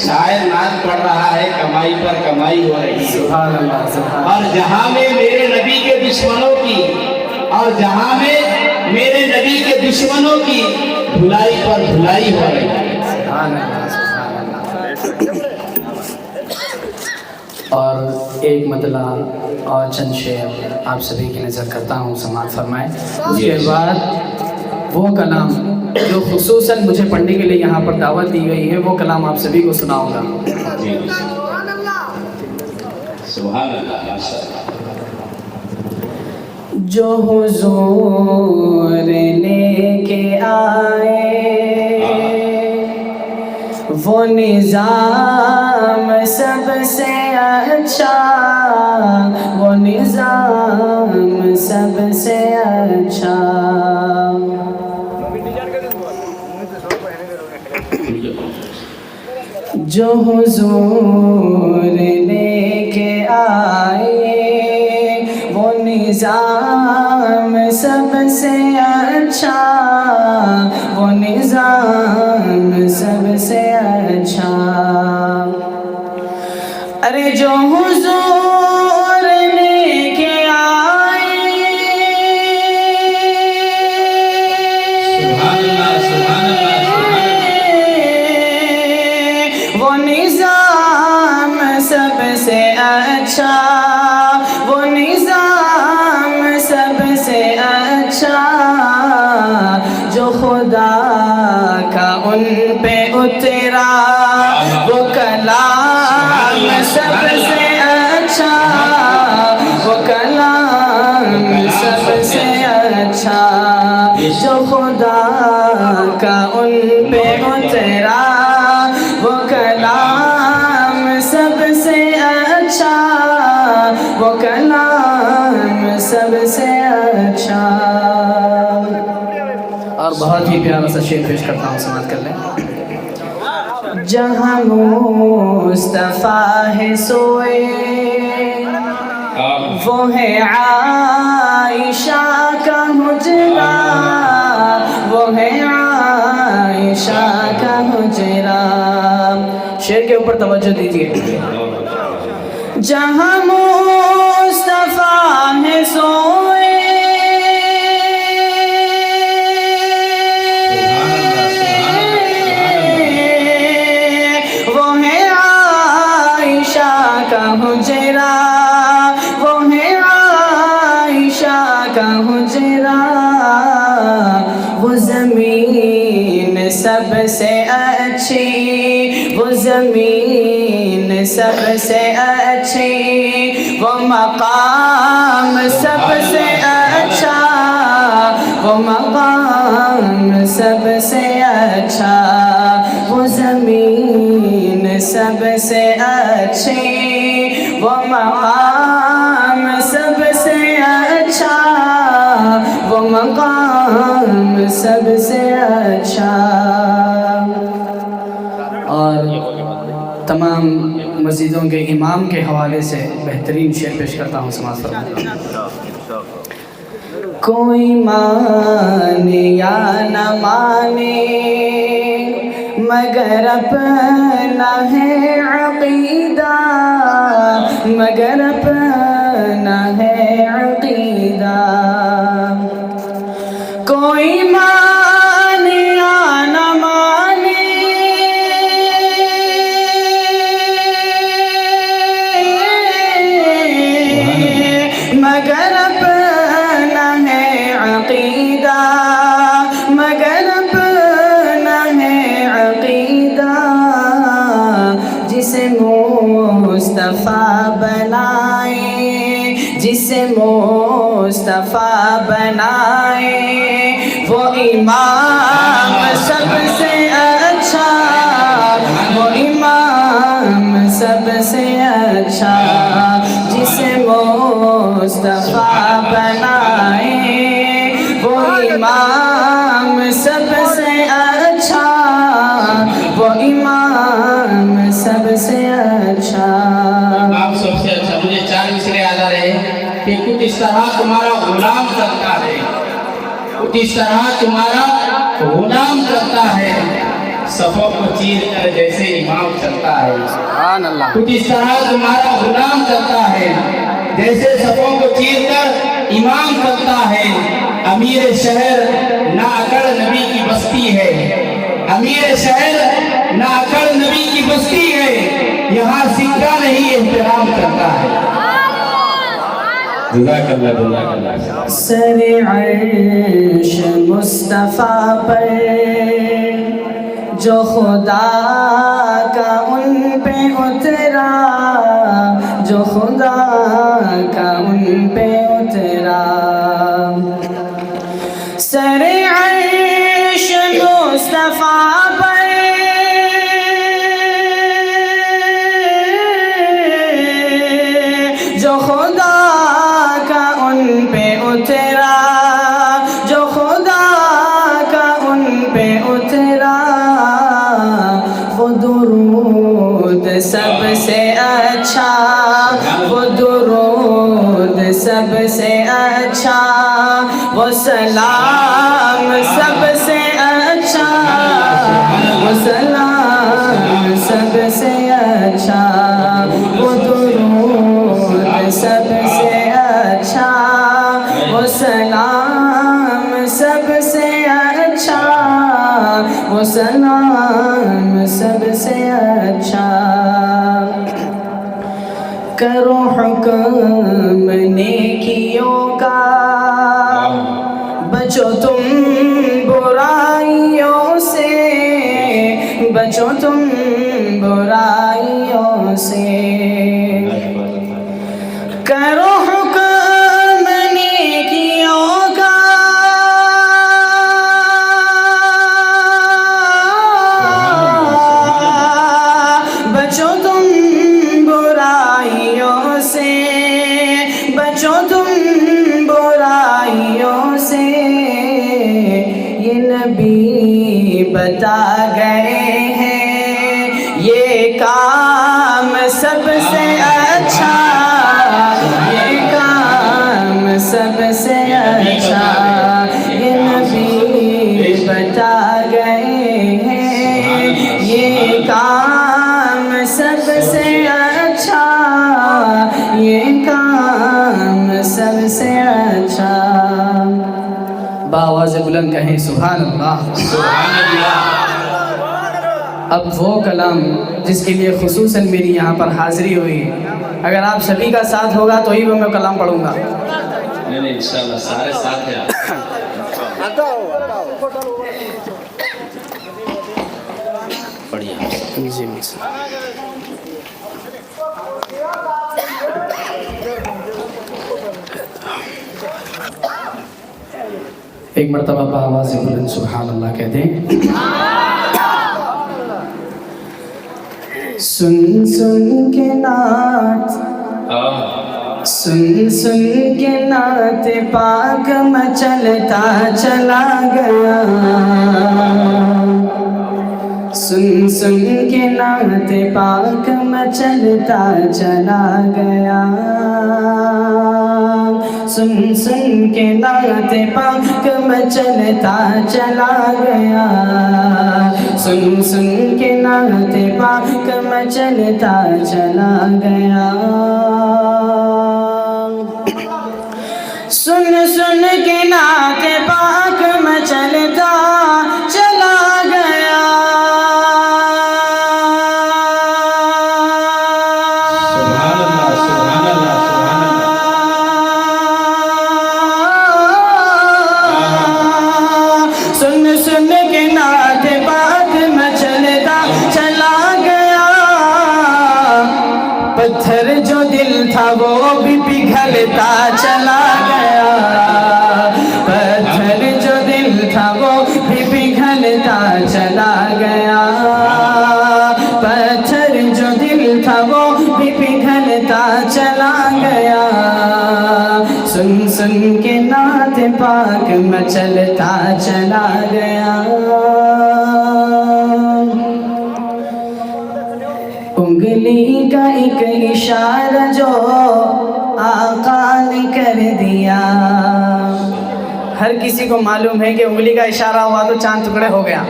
شاعر نعت پڑھ رہا ہے، کمائی پر کمائی ہو رہی ہے. سبحان اللہ، سبحان اللہ. اور جہاں میں میرے نبی کے دشمنوں کی، اور جہاں میں میرے نبی کے دشمنوں کی بھلائی پر بھلائی ہو رہی ہے. سبحان اللہ، سبحان اللہ. اور ایک مطلع اور چند شعر آپ سبھی کی نظر کرتا ہوں، سماعت فرمائیں. اس کے بعد وہ کلام جو خصوصاً مجھے پڑھنے کے لیے یہاں پر دعوت دی گئی ہے، وہ کلام آپ سبھی کو سناؤں گا. سبحان اللہ، ماشاء اللہ. جو حضور لے کے آئے وہ نظام سب سے اچھا، وہ نظام سب سے اچھا، جو حضور لے کے آئے، وہ نظام سب سے اچھا، وہ نظام سب سے اچھا، ارے جو حضور لے کے آئے، سبحان اللہ سبحان اللہ وہ نظام سب سے اچھا، وہ نظام سب سے اچھا، جو خدا کا ان پہ اترا، وہ کلام سب سے اچھا، وہ کلام سب سے اچھا، جو خدا کا ان پہ اترا، وہ کلام سب سے اچھا، وہ کلام سب سے اچھا۔ اور بہت ہی پیارا سا شعر پیش کرتا ہوں، سماعت کر لیں۔ جہاں مصطفیٰ ہے سوئے، وہ ہے عائشہ کا حجرہ، وہ ہے عائشہ کا حجرہ۔ شعر کے اوپر توجہ دیجیے۔ جہاں مصطفیٰ ہے سوئے، وہ ہے عائشہ کا حجرہ، وہ ہے عائشہ کا حجرہ، وہ زمین سب سے اچھی، وہ زمین سب سے اچھی، وہ مقام سب سے اچھا، وہ مقام سب سے اچھا، وہ زمین سب سے اچھی، وہ مقام سب سے اچھا، وہ مقام سب سے اچھا۔ اور تمام مسجدوں کے امام کے حوالے سے بہترین شعر پیش کرتا ہوں، سماعت فرمائیں۔ کوئی مانے یا نہ مانے، مگر اپنا ہے عقیدہ، مگر اپنا ہے عقیدہ۔ کوئی مانے یا نہ مانے، مگر اپنا ہے عقیدہ، مگر اپنا ہے عقیدہ، جسے مصطفیٰ بنائے، جسے مصطفیٰ بنائے، وہ امام سب سے اچھا، وہ امام سب سے اچھا، جسے مصطفیٰ بنائے، وہ امام سب سے اچھا، وہ امام سب سے اچھا۔ آپ سب سے اچھا۔ مجھے چار مصرے یاد آ رہے ہیں کہ کچھ اس طرح تمہارا غلام کرتا ہے، کچھ اس طرح تمہارا غلام کرتا ہے، صفوں کو چیر کر جیسے امام چلتا ہے۔ سبحان اللہ۔ کچھ اس طرح تمہارا غلام کرتا ہے، جیسے صفوں کو چیر کر امام چلتا ہے۔ امیر شہر نہ اکڑ نبی کی بستی ہے، امیر شہر نہ اکڑ نبی کی بستی ہے، یہاں سکہ نہیں احترام کرتا ہے۔ جزاک اللہ جزاک اللہ۔ سر عرش مصطفیٰ پر جو خدا کا ان پہ اترا، جو خدا کا ان پہ اترا، سر عرش مصطفیٰ پر سب سے اچھا، وہ سلام سب سے اچھا، وہ سلام سب سے اچھا، وہ درود سب سے اچھا، وہ سلام سب سے اچھا، وہ سلام سب سے اچھا۔ کرو حکم نیکیوں کا، بچو تم برائیوں سے، بچو تم برائیوں سے۔ کرو حکم نیکیوں کا، بچو تم برائیوں سے، بچو تم برائیوں سے۔ یہ نبی بتا گئے ہیں یہ کام سب سے اچھا، یہ کام سب سے اچھا۔ یہ نبی بتا گئے ہیں یہ کام سب سے اچھا، یہ کام سب سے اچھا۔ بآواز بلند کہیں سبحان اللہ۔ سبحان اللہ۔ اب وہ کلام جس کے لیے خصوصاً میری یہاں پر حاضری ہوئی، اگر آپ سبھی کا ساتھ ہوگا تو ہی وہ میں کلام پڑھوں گا۔ نہیں نہیں انشاءاللہ سارے ساتھ ہیں آپ۔ پڑھیے جی ایک مرتبہ بآواز بلند سبحان اللہ کہتے ہیں۔ سن سن کے نعت، سن سن کے نعت پاک مچلتا چلا گیا، سن سن کے نعت پاک مچلتا چلا گیا، سن سن کے نعت پاک مچلتا چلا گیا، سن سن کے نعت پاک مچلتا چلا گیا، سن سن کے نعت پاک مچلتا چلا گیا۔ سن سن کے نعت پاک مچلتا چلا گیا، پتھر جو دل تھا وہ بھی پگھلتا چلا گیا، پتھر جو دل تھا وہ بھی پگھلتا چلا گیا، پتھر جو دل تھا وہ بھی پگھلتا چلا گیا، سن سن کے نعت پاک مچلتا چلا گیا۔ انگلی کا ایک اشارہ جو آقا نے کر دیا، ہر کسی کو معلوم ہے کہ انگلی کا اشارہ ہوا تو چاند ٹکڑے ہو گیا۔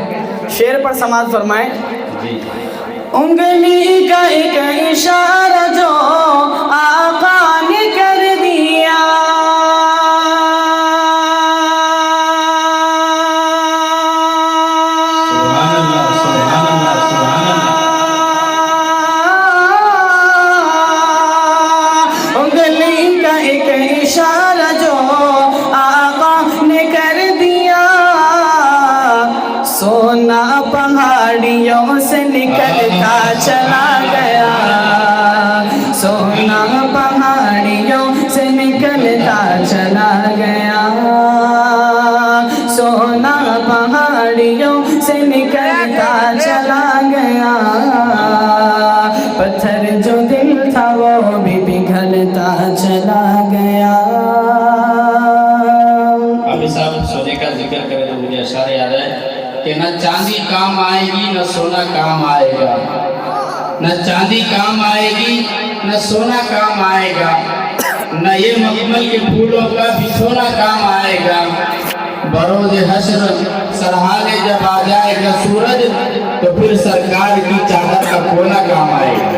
شعر پر سماعت فرمائیں۔ انگلی کا ایک اشارہ جو آقا نے کر دیا، انگلی کا ایک اشارہ جو آقا نے کر دیا، سونا پہاڑیوں سے نکلتا چلا گیا، سونا پہاڑیوں سے نکلتا چلا گیا، سونا پہاڑیوں سے نکلتا چلا گیا، پتھر جو دل تھا وہ بھی پگھلتا چلا گیا۔ ابھی صاحب سونے کا ذکر کرے تو مجھے اشارہ یاد ہے کہ نہ چاندی کام آئے گی نہ سونا کام آئے گا، نہ چاندی کام آئے گی نہ سونا کام آئے گا، نہ یہ مخمل کے پھولوں کا بچھونا کام آئے گا، بروز حشر سرحانے جب آ جائے گا سورج تو پھر سرکار کی چادر کا کونا کام آئے گا۔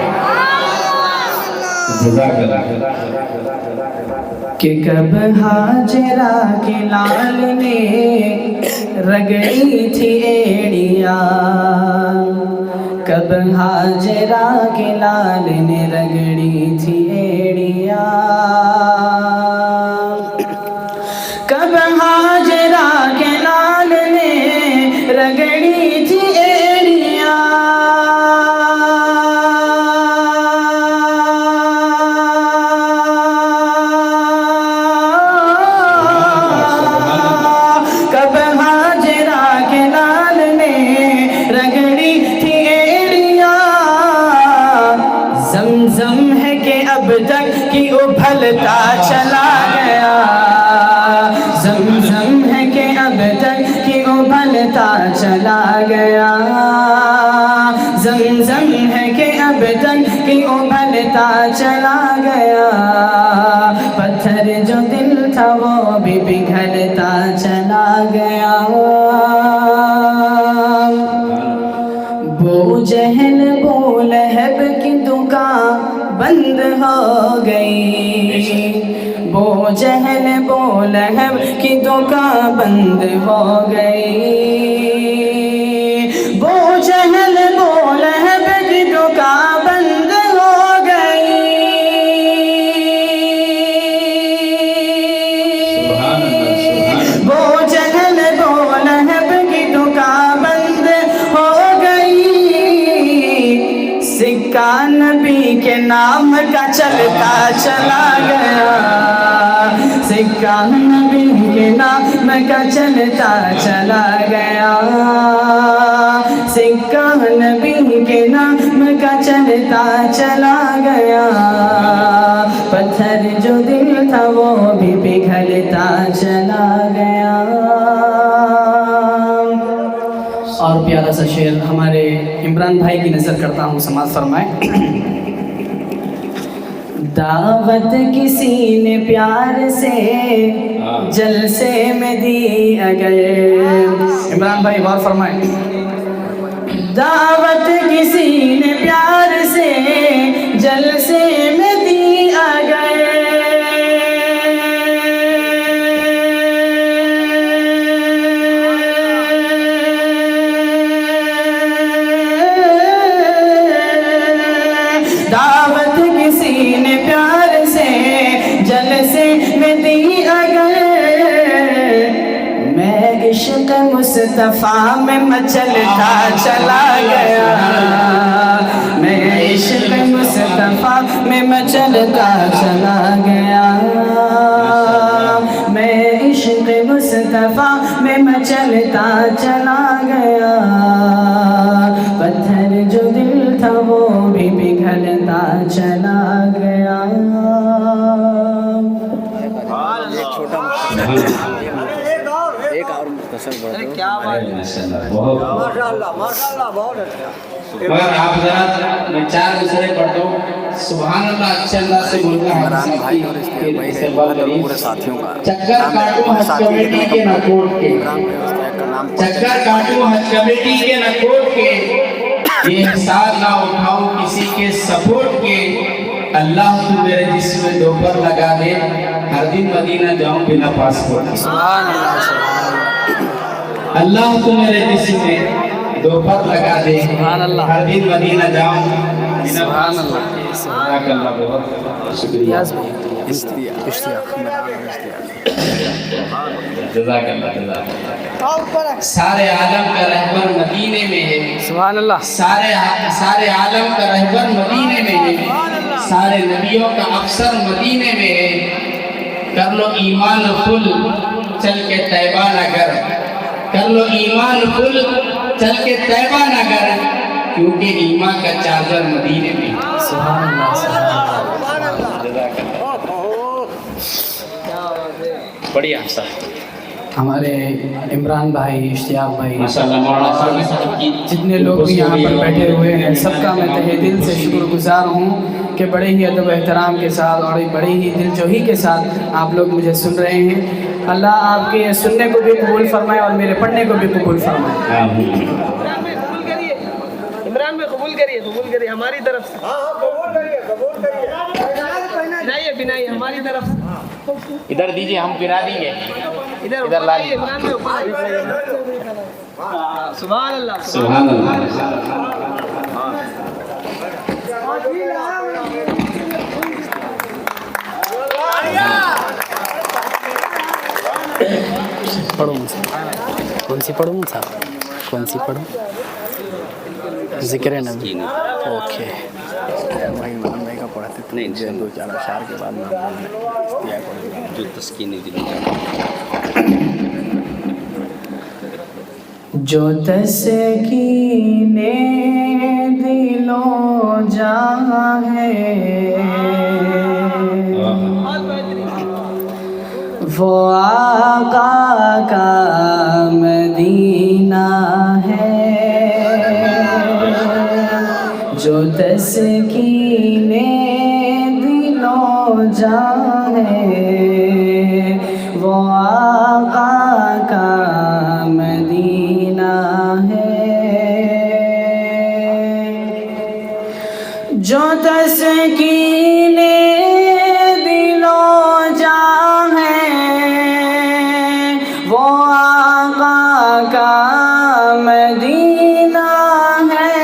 جزاک اللہ۔ کہ کب ہاجرہ کے لال نے رگڑی تھی ایڑیاں، کب ہاجرہ کے لال نے رگڑی تھی ایڑیاں، کب ہاجرہ کے لال نے رگڑی تھی ایڑیاں، کب ہاجرہ کے لال نے رگڑی تھی ایڑیاں، زمزم ہے کہ اب تک کہ ابھلتا چلا گیا، زمزم ہے کہ اب تک کہ ابھلتا چلا گیا، زمزم ہے کہ اب تک کہ ابھلتا چلا گیا، پتھر جو دل تھا وہ بھی پگھلتا چلا گیا، بو جہل بو لہب کی دکان بند ہو گئی، بو جہل بو لہب کی دکان بند ہو گئی، بو جہل بو لہب کی دکان بند ہو گئی، بو جہل بو لہب کی دکان بند ہو گئی، سکہ نبی کے نام کا چلتا چلا گیا، سکہ نبی کے نام کا چلتا چلا گیا، سکہ نبی کے نام کا چلتا چلا گیا، پتھر جو دل تھا وہ بھی پگھلتا چلا گیا۔ اور پیارا سا شعر ہمارے عمران بھائی کی نظر کرتا ہوں، سماعت فرمائیں۔ دعوت کسی نے پیار سے جلسے میں دی اگر، عمران بھائی غور فرمائیں، دعوت کسی نے پیار سے جلسے میں دی اگر، دعوت کسی نے پیار سے جلسے میں دی اگر، میں عشق مصطفیٰ میں مچلتا چلا گیا، میں عشق مصطفیٰ میں مچلتا چلا گیا، میں عشق مصطفیٰ میں مچلتا چلا گیا، پتھر جو دل تھا وہ بھی پگھلتا چلا گیا۔ ایک اور مختصر بات مگر آپ ذرا میں 4 مصرے پڑھتا ہوں، سبحان اللہ اچھے انداز سے بولنا ہے، پورے ساتھیوں کا چکر کاٹوں حج کمیٹی کے نہ کوٹ کے، چکر کاٹوں حج کمیٹی کے نہ کوٹ کے، یہ حساب نہ اٹھاؤں کسی کے سپورٹ کے، اللہ تو میرے جسم میں دوپہر لگا دے، ہر دن مدینہ جاؤں بنا پاسپورٹ، اللہ تو میرے جسم میں دوپہر لگا دے، ہر دن مدینہ جاؤں بنا پاسپورٹ۔ جزاک اللہ، بہت شکریہ، جزاک اللہ۔ سارے عالم کا رہبر مدینے میں ہے، سبحان اللہ، سارے عالم کا رہبر مدینے میں ہے، سارے نبیوں کا افسر مدینے میں ہے، کر لو ایمان فل چل کے طیبہ نگر، کر لو ایمان فل چل کے طیبہ نگر، کیونکہ ایمان کا چارجر مدینے میں ہے۔ سبحان اللہ، سبحان اللہ۔ بڑی افسر ہمارے عمران بھائی، اشتیاق بھائی، ماشاءاللہ مولانا صاحب کی جتنے لوگ بھی یہاں پر بیٹھے ہوئے ہیں، سب کا میں تہہ دل سے شکر گزار ہوں کہ بڑے ہی ادب و احترام کے ساتھ اور بڑے ہی دلجوئی کے ساتھ آپ لوگ مجھے سن رہے ہیں. اللہ آپ کے سننے کو بھی قبول فرمائے اور میرے پڑھنے کو بھی قبول فرمائے. عمران میں قبول کریے ہماری طرف سے. بنائیے ہماری طرف سے. ادھر دیجیے ہم پھرا دیں گے. ادھر لائیے عمران میں. سبحان اللہ سبحان اللہ. پڑھوں کون سی پڑھوں صاحب کون سی پڑھوں؟ ذکر نبی. اوکے بھائی مولانا بھائی کا پڑھتے تھے نہیں 2-4 اشعار کے بعد میں جو تسکین دل جو تسکین دل و جاں ہے وہ آقا کا مدینہ ہے. جو تسکین دل و جاں ہے وہ آقا کا مدینہ ہے. جو تسکین دل و جاں ہے وہ آقا کا مدینہ ہے.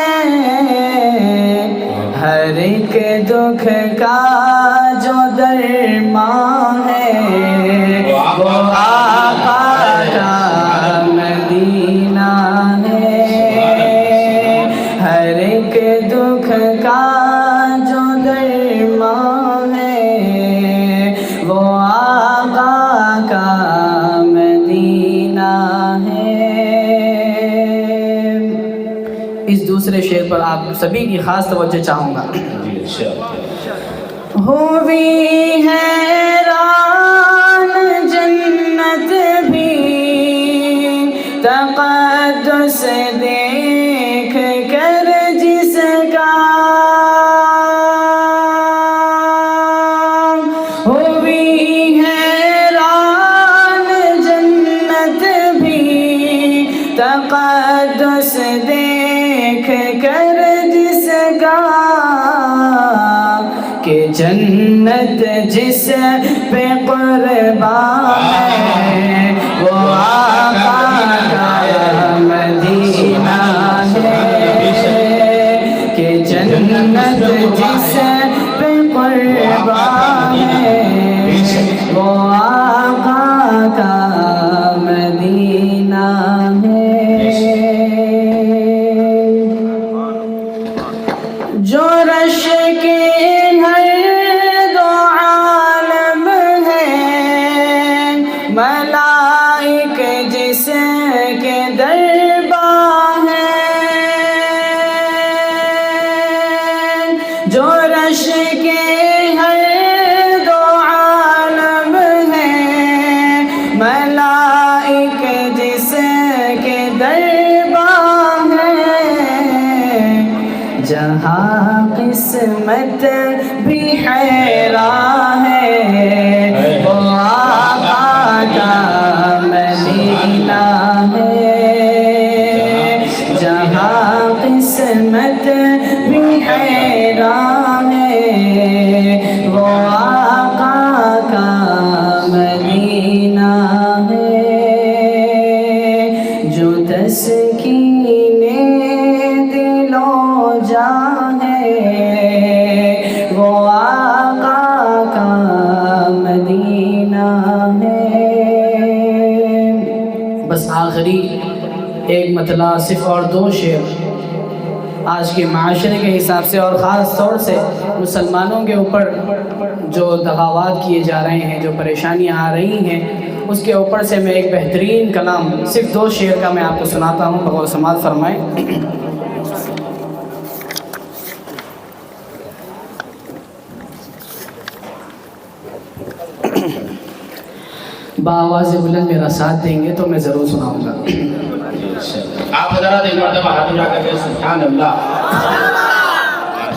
ہر ایک دکھ کا جو درمان ہے وہ آقا کا مدینہ ہے. ہر ایک دکھ کا جو درمان ہے وہ آقا کا مدینہ ہے. اس دوسرے شعر پر آپ سبھی کی خاص توجہ چاہوں گا. ہوئی حیران جنت بھی تقدس دیکھ کر جس کا. ہوئی حیران جنت بھی تقدس دیکھ کر جس کا کہ جنت جس پہ قربان ہے وہ آقا کا مدینہ ہے. کہ جنت جس پہ قربان ہے وہ آقا کا مدینہ ہے. جو رش کے ملائک جس کے دربان ہے. جو رش کے ہر دو عالم ہے ملائک جس کے دربان ہے. جہاں قسمت بھی حیران ہے وہ آقا کا مدینہ ہے. جہاں قسمت بھی حیران ہے وہ آقا کا مدینہ ہے. جو تسکین دل و جاں ہے وہ آقا کا مدینہ ہے. بس آخری ایک مطلع صرف اور 2 شعر آج کے معاشرے کے حساب سے اور خاص طور سے مسلمانوں کے اوپر جو دغاوات کیے جا رہے ہیں جو پریشانیاں آ رہی ہیں اس کے اوپر سے میں ایک بہترین کلام صرف 2 شعر کا میں آپ کو سناتا ہوں. بغور سماعت فرمائیں. بآواز بلند میرا ساتھ دیں گے تو میں ضرور سناؤں گا. آپ حضرات ایک مرتبہ ہاتھ اٹھا کر کے سبحان اللہ.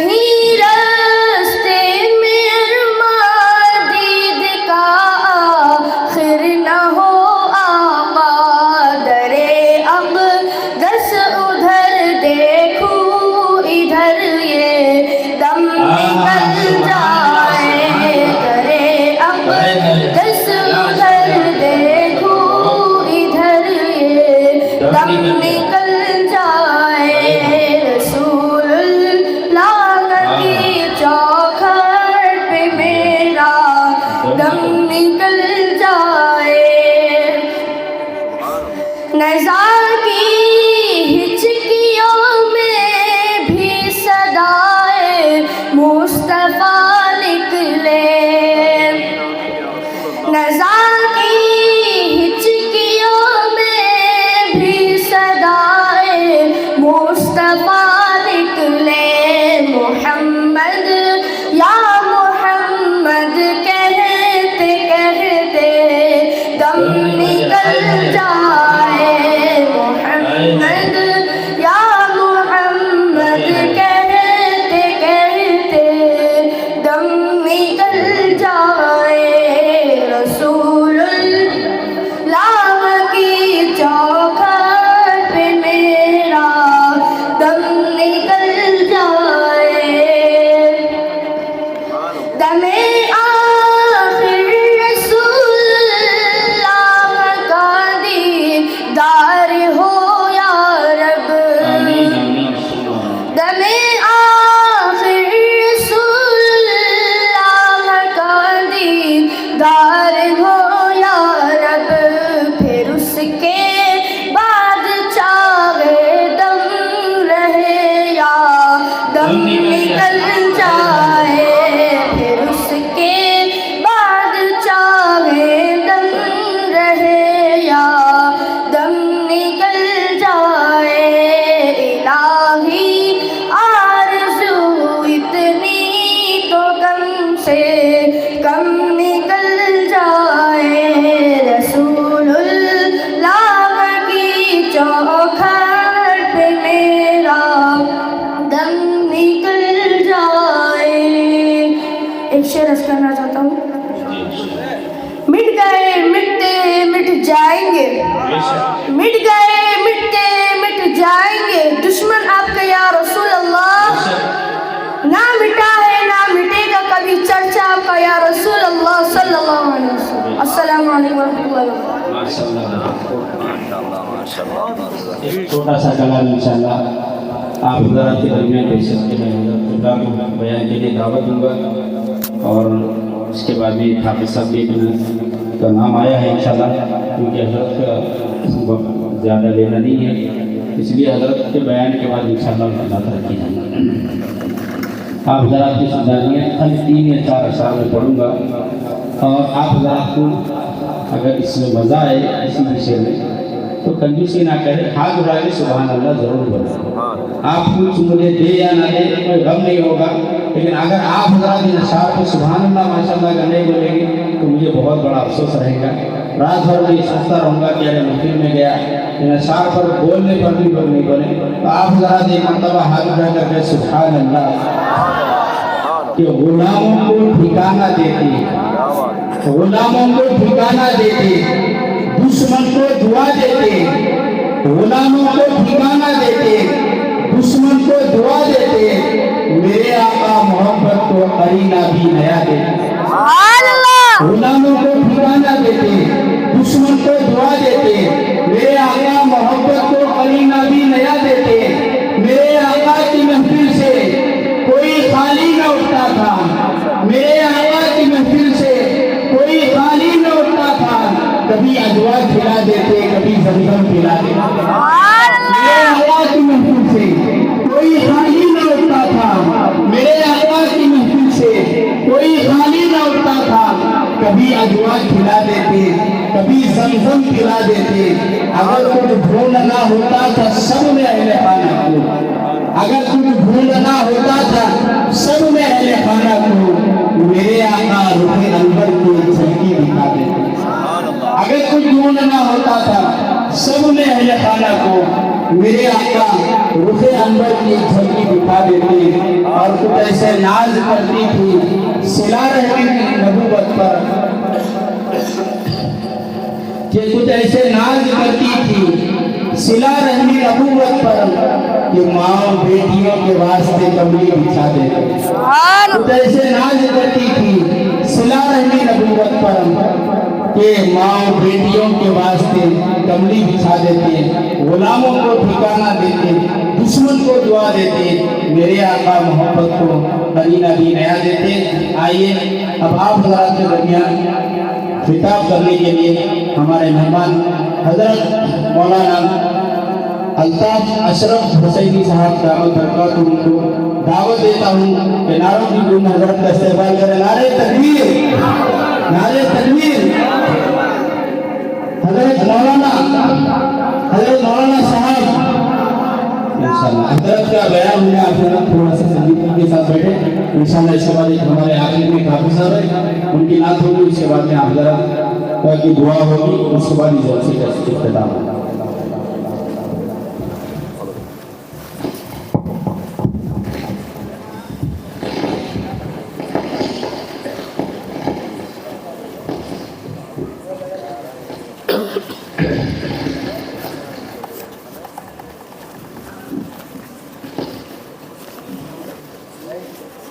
کہیں راستے میں ارمان دید کا آخر نہ ہو آقا درے اقدس ادھر دیکھوں ادھر یہ دم نکل جائے درے اقدس ادھر دیکھوں ادھر یہ دم نکل جائے رسول اللہ کی چوکھٹ پہ میرا دم نکل جائے نزا کی ہچکیوں میں بھی صدائے مصطفیٰ نکلے نزا کی ہچکیوں میں بھی صدائے مصطفیٰ نکلے محمد یا محمد کہتے کہتے دم نکل جائے محمد یا محمد کہتے کہتے دم نکل جائے رسول اللہ کی چوکھٹ پہ میرا دم نکل جائے دم آخر رسول اللہ کا دیدار ہو یا رب آمین آمین دم آخر رسول اللہ کا دیدار ہو یا رب پھر اس کے بعد چاہے دم رہے یا دم نکل جائے پھر اس کے بعد چاہے دم رہے یا دم نکل جائے الہی آرزو اتنی تو کم سے کم نکل جائے رسول اللہ کی چوکھٹ پہ میرا دم نکل جائے ایک شعر عرض کرنا چاہتا ہوں مٹ گئے مٹتے مٹ جائیں گے مٹ گئے مٹتے مٹ جائیں گے دشمن آپ کے یا رسول اللہ نہ مٹا ہے نہ مٹے گا کبھی چرچا آپ کا یا رسول اللہ صلی اللہ علیہ وسلم السلام علیکم ورحمۃ اللہ وبرکاتہ ماشاء اللہ ایک چھوٹا سا کلام انشاءاللہ آپ حضرات کے درمیان پیش کرتے ہیں حضرت اللہ کو بیان کے لیے دعوت دوں گا اور اس کے بعد بھی حافظ صاحب کا نام آیا ہے انشاءاللہ کیونکہ حضرت کا وقت زیادہ لینا نہیں ہے اس لیے حضرت کے بیان کے بعد انشاءاللہ اللہ ترقی جائے آپ حضرات کی سمجھانیاں خالی 3 یا 4 اشعار میں پڑھوں گا اور آپ حضرات کو اگر اس میں مزہ آئے اسی وشے میں تو کنجوسی نہ کرے ہاتھ اٹھا کے سبحان اللہ ضرور بولیں آپ کچھ مجھے دے یا نہ دے کوئی غم نہیں ہوگا لیکن اگر آپ حضرات ان اشعار کو سبحان اللہ ماشاءاللہ کا نہیں بولیں گے تو مجھے بہت بڑا افسوس رہے گا رات بھر میں سوچتا رہوں گا کہ اگر محفل میں گیا ان اشعار پر بولنے پر بھی لوگ نہیں بولیں تو آپ حضرات ایک مرتبہ ہاتھ اٹھا کر کے سبحان اللہ کہ غلاموں کو ٹھکانہ دیتے غلاموں کو ٹھکانہ دیتے دشمن کو دعا دیتے غلاموں کو ٹھکانہ دیتے دشمن کو دعا دیتے میرے آقا محبت کو قرینہ بھی نیا دیتے غلاموں کو ٹھکانہ دیتے دشمن کو دعا دیتے میرے آقا محبت کو قرینہ بھی نیا دیتے میرے آقا کی محفل سے کوئی خالی نہ اٹھتا تھا میرے آقا کی محفل سے کوئی خالی نہ اٹھتا تھا کبھی اجوا کھلا دیتے کبھی زمزم پلا دیتے میرے آقا کی محفل سے کوئی خالی نہ اٹھتا تھا میرے آقا کی محفل سے کوئی خالی نہ اٹھتا تھا کبھی اجوا کھلا دیتے کبھی زمزم پلا دیتے اگر کچھ ڈھونڈنا ہوتا تھا سب میں اہل خانہ کو اگر کچھ ڈھونڈنا ہوتا تھا سب میں اہل خانہ کو میرے آقا رخ انور کی جھلکی دکھا دیتے اگر کچھ ڈھونڈنا ہوتا تھا سب میں اہل خانہ کو میرے آقا رخ انور کی جھلکی دکھا دیتے اور اور کچھ ایسے ناز کرتی تھی صلہ رحمی نبوت پر کہ کچھ ایسے ناز کرتی تھی صلہ رحمی نبوت پر کہ ماں بیٹیوں کے واسطے کملی بچھا دیتے. کچھ ایسے ناز کرتی تھی صلہ رحمی نبوت پر کہ ماں بیٹیوں کے واسطے کملی بچھا دیتے, غلاموں کو ٹھکانہ دیتے, دشمن کو دعا دیتے, میرے آقا محبت کو قرینہ بھی نیا دیتے. آئیے اب آپ حضرات کے درمیان خطاب کرنے کے لیے ہمارے مہمان حضرت مولانا الطاف اشرف حسینی صاحب دعوت برکاتہ کو دعوت دیتا ہوں کہ نعروں کی گونج حضرت کا استقبال کریں. نعرہ تکبیر, نعرہ تکبیر. حضرت مولانا صاحب انشاءاللہ حضرت کا بیان ہونے آپ تھوڑا سا سنگیت کے ساتھ بیٹھے. انشاءاللہ اس کے بعد ہمارے آخر میں کافی صاحب ہیں, ان کی نعت ہوگی, اس کے بعد میں آپ ذرا کی دعا ہوگی, اس کے بعد جلسے کا اختتام ہوگا.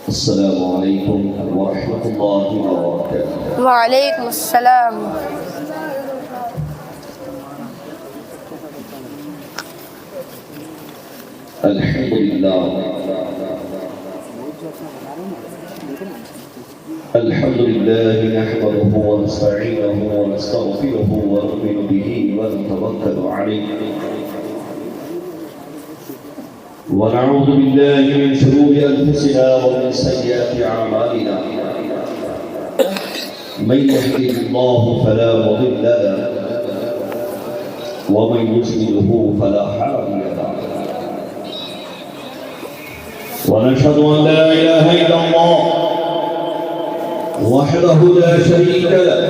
السلام علیکم ورحمۃ اللہ وبرکاتہ. وعلیکم السلام. الحمد لله نحمده ونستعينه ونستغفره ونؤمن به ونتوكل عليه ونعوذ بالله من شرور أنفسنا ومن سيئات أعمالنا من يهده الله فلا مضل له ومن يضلله فلا هادي له ونشهد أن لا إله إلا الله وحده لا شريك له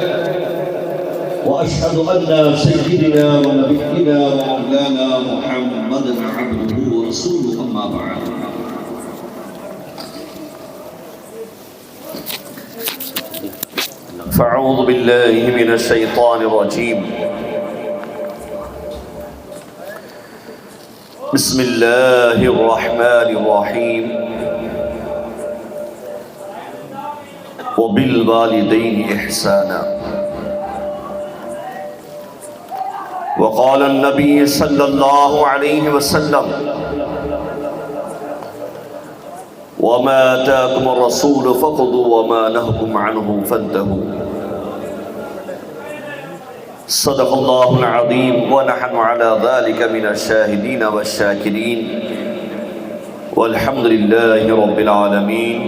وأشهد أن سيدنا ونبينا ومولانا محمدا عبده ورسوله. أما بعد فأعوذ بالله من الشيطان الرجيم. بسم الله الرحمن الرحيم. وبالوالدين إحسانا. وقال النبي صلى الله عليه وسلم وما آتاكم الرسول فخذوا وما نهاكم عنه فانتهوا. صدق الله العظيم ونحن على ذلك من الشاهدين والشاكرين والحمد لله رب العالمين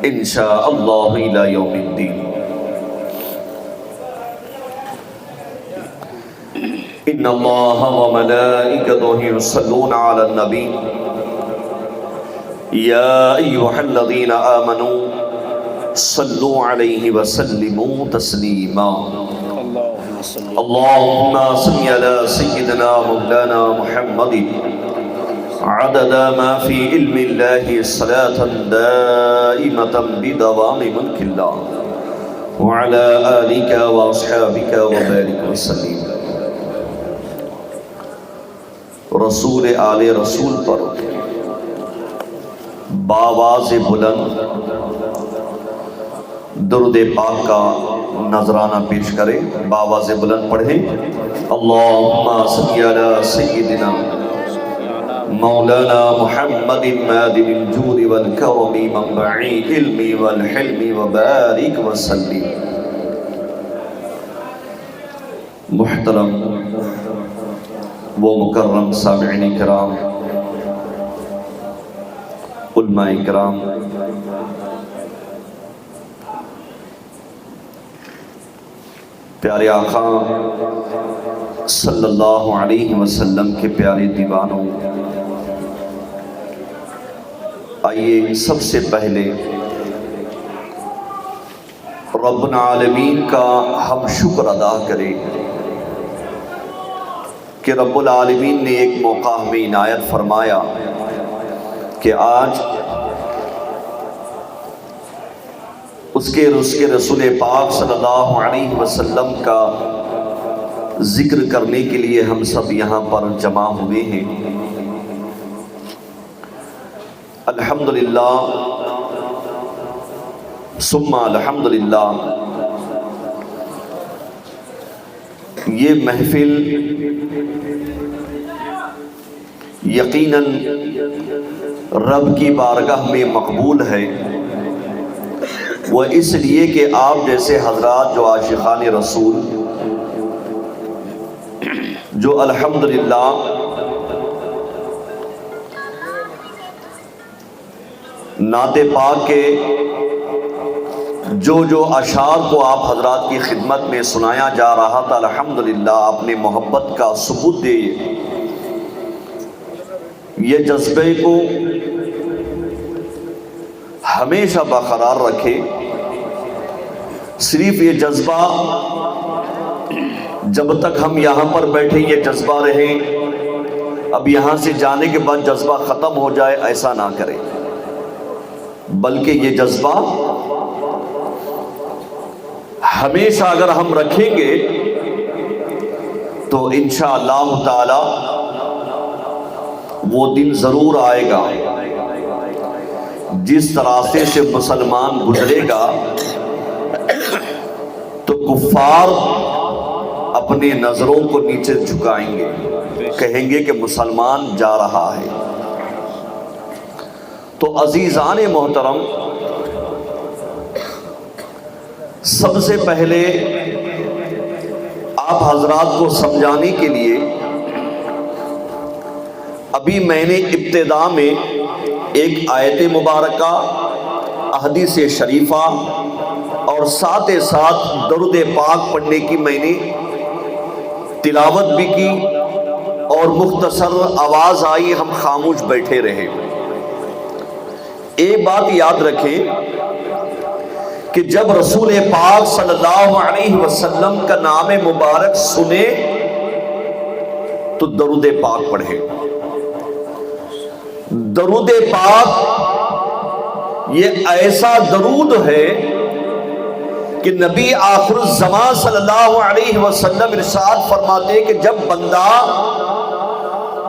إن شاء الله إلى يوم الدين. إن الله وملائكته يصلون على النبي يا أيها الذين آمنوا صلوا عليه وسلموا تسليما. اللهم صل على سيدنا مولانا محمد عدد ما في علم الله صلاة دائمة بدوام ملك الله وعلى آلك وأصحابك وبارك وسلم. رسول آل رسول پر بآواز بلند درود پاک کا نذرانہ پیش کرے. بآواز بلند پڑھیں اللہم صلی علی سیدنا مولانا محمد مادن الجود والکرم منبع علم والحلم وبارک وسلم. محترم و مکرم سامعین کرام، علماء کرام، پیارے آقا صلی اللہ علیہ وسلم کے پیارے دیوانوں، آئیے سب سے پہلے رب العالمین کا ہم شکر ادا کریں کہ رب العالمین نے ایک موقع ہمیں عنایت فرمایا کہ آج اس کے رسول پاک صلی اللہ علیہ وسلم کا ذکر کرنے کے لیے ہم سب یہاں پر جمع ہوئے ہیں۔ الحمدللہ ثم الحمدللہ، یہ محفل یقیناً رب کی بارگاہ میں مقبول ہے، وہ اس لیے کہ آپ جیسے حضرات جو عاشقان رسول، جو الحمدللہ نعت پاک کے جو اشعار کو آپ حضرات کی خدمت میں سنایا جا رہا تھا، الحمدللہ اپنے محبت کا ثبوت دے، یہ جذبے کو ہمیشہ برقرار رکھے۔ صرف یہ جذبہ جب تک ہم یہاں پر بیٹھے یہ جذبہ رہے، اب یہاں سے جانے کے بعد جذبہ ختم ہو جائے، ایسا نہ کرے، بلکہ یہ جذبہ ہمیشہ اگر ہم رکھیں گے تو انشاءاللہ تعالی وہ دن ضرور آئے گا جس راستے سے مسلمان گزرے گا تو کفار اپنے نظروں کو نیچے جھکائیں گے، کہیں گے کہ مسلمان جا رہا ہے۔ تو عزیزان محترم، سب سے پہلے آپ حضرات کو سمجھانے کے لیے ابھی میں نے ابتدا میں ایک آیت مبارکہ، احادیث شریفہ اور ساتھ درود پاک پڑھنے کی میں نے تلاوت بھی کی، اور مختصر آواز آئی، ہم خاموش بیٹھے رہے۔ ایک بات یاد رکھیں کہ جب رسول پاک صلی اللہ علیہ وسلم کا نام مبارک سنے تو درود پاک پڑھے۔ درود پاک یہ ایسا درود ہے کہ نبی آخر الزمان صلی اللہ علیہ وسلم ارشاد فرماتے کہ جب بندہ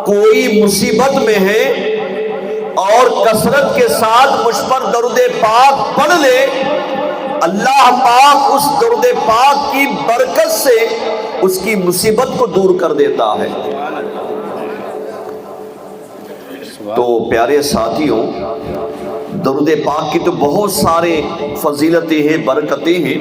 کوئی مصیبت میں ہے اور کثرت کے ساتھ مجھ پر درود پاک پڑھ لے، اللہ پاک اس درود پاک کی برکت سے اس کی مصیبت کو دور کر دیتا ہے۔ تو پیارے ساتھیوں، درود پاک کی تو بہت سارے فضیلتیں ہیں، برکتیں ہیں،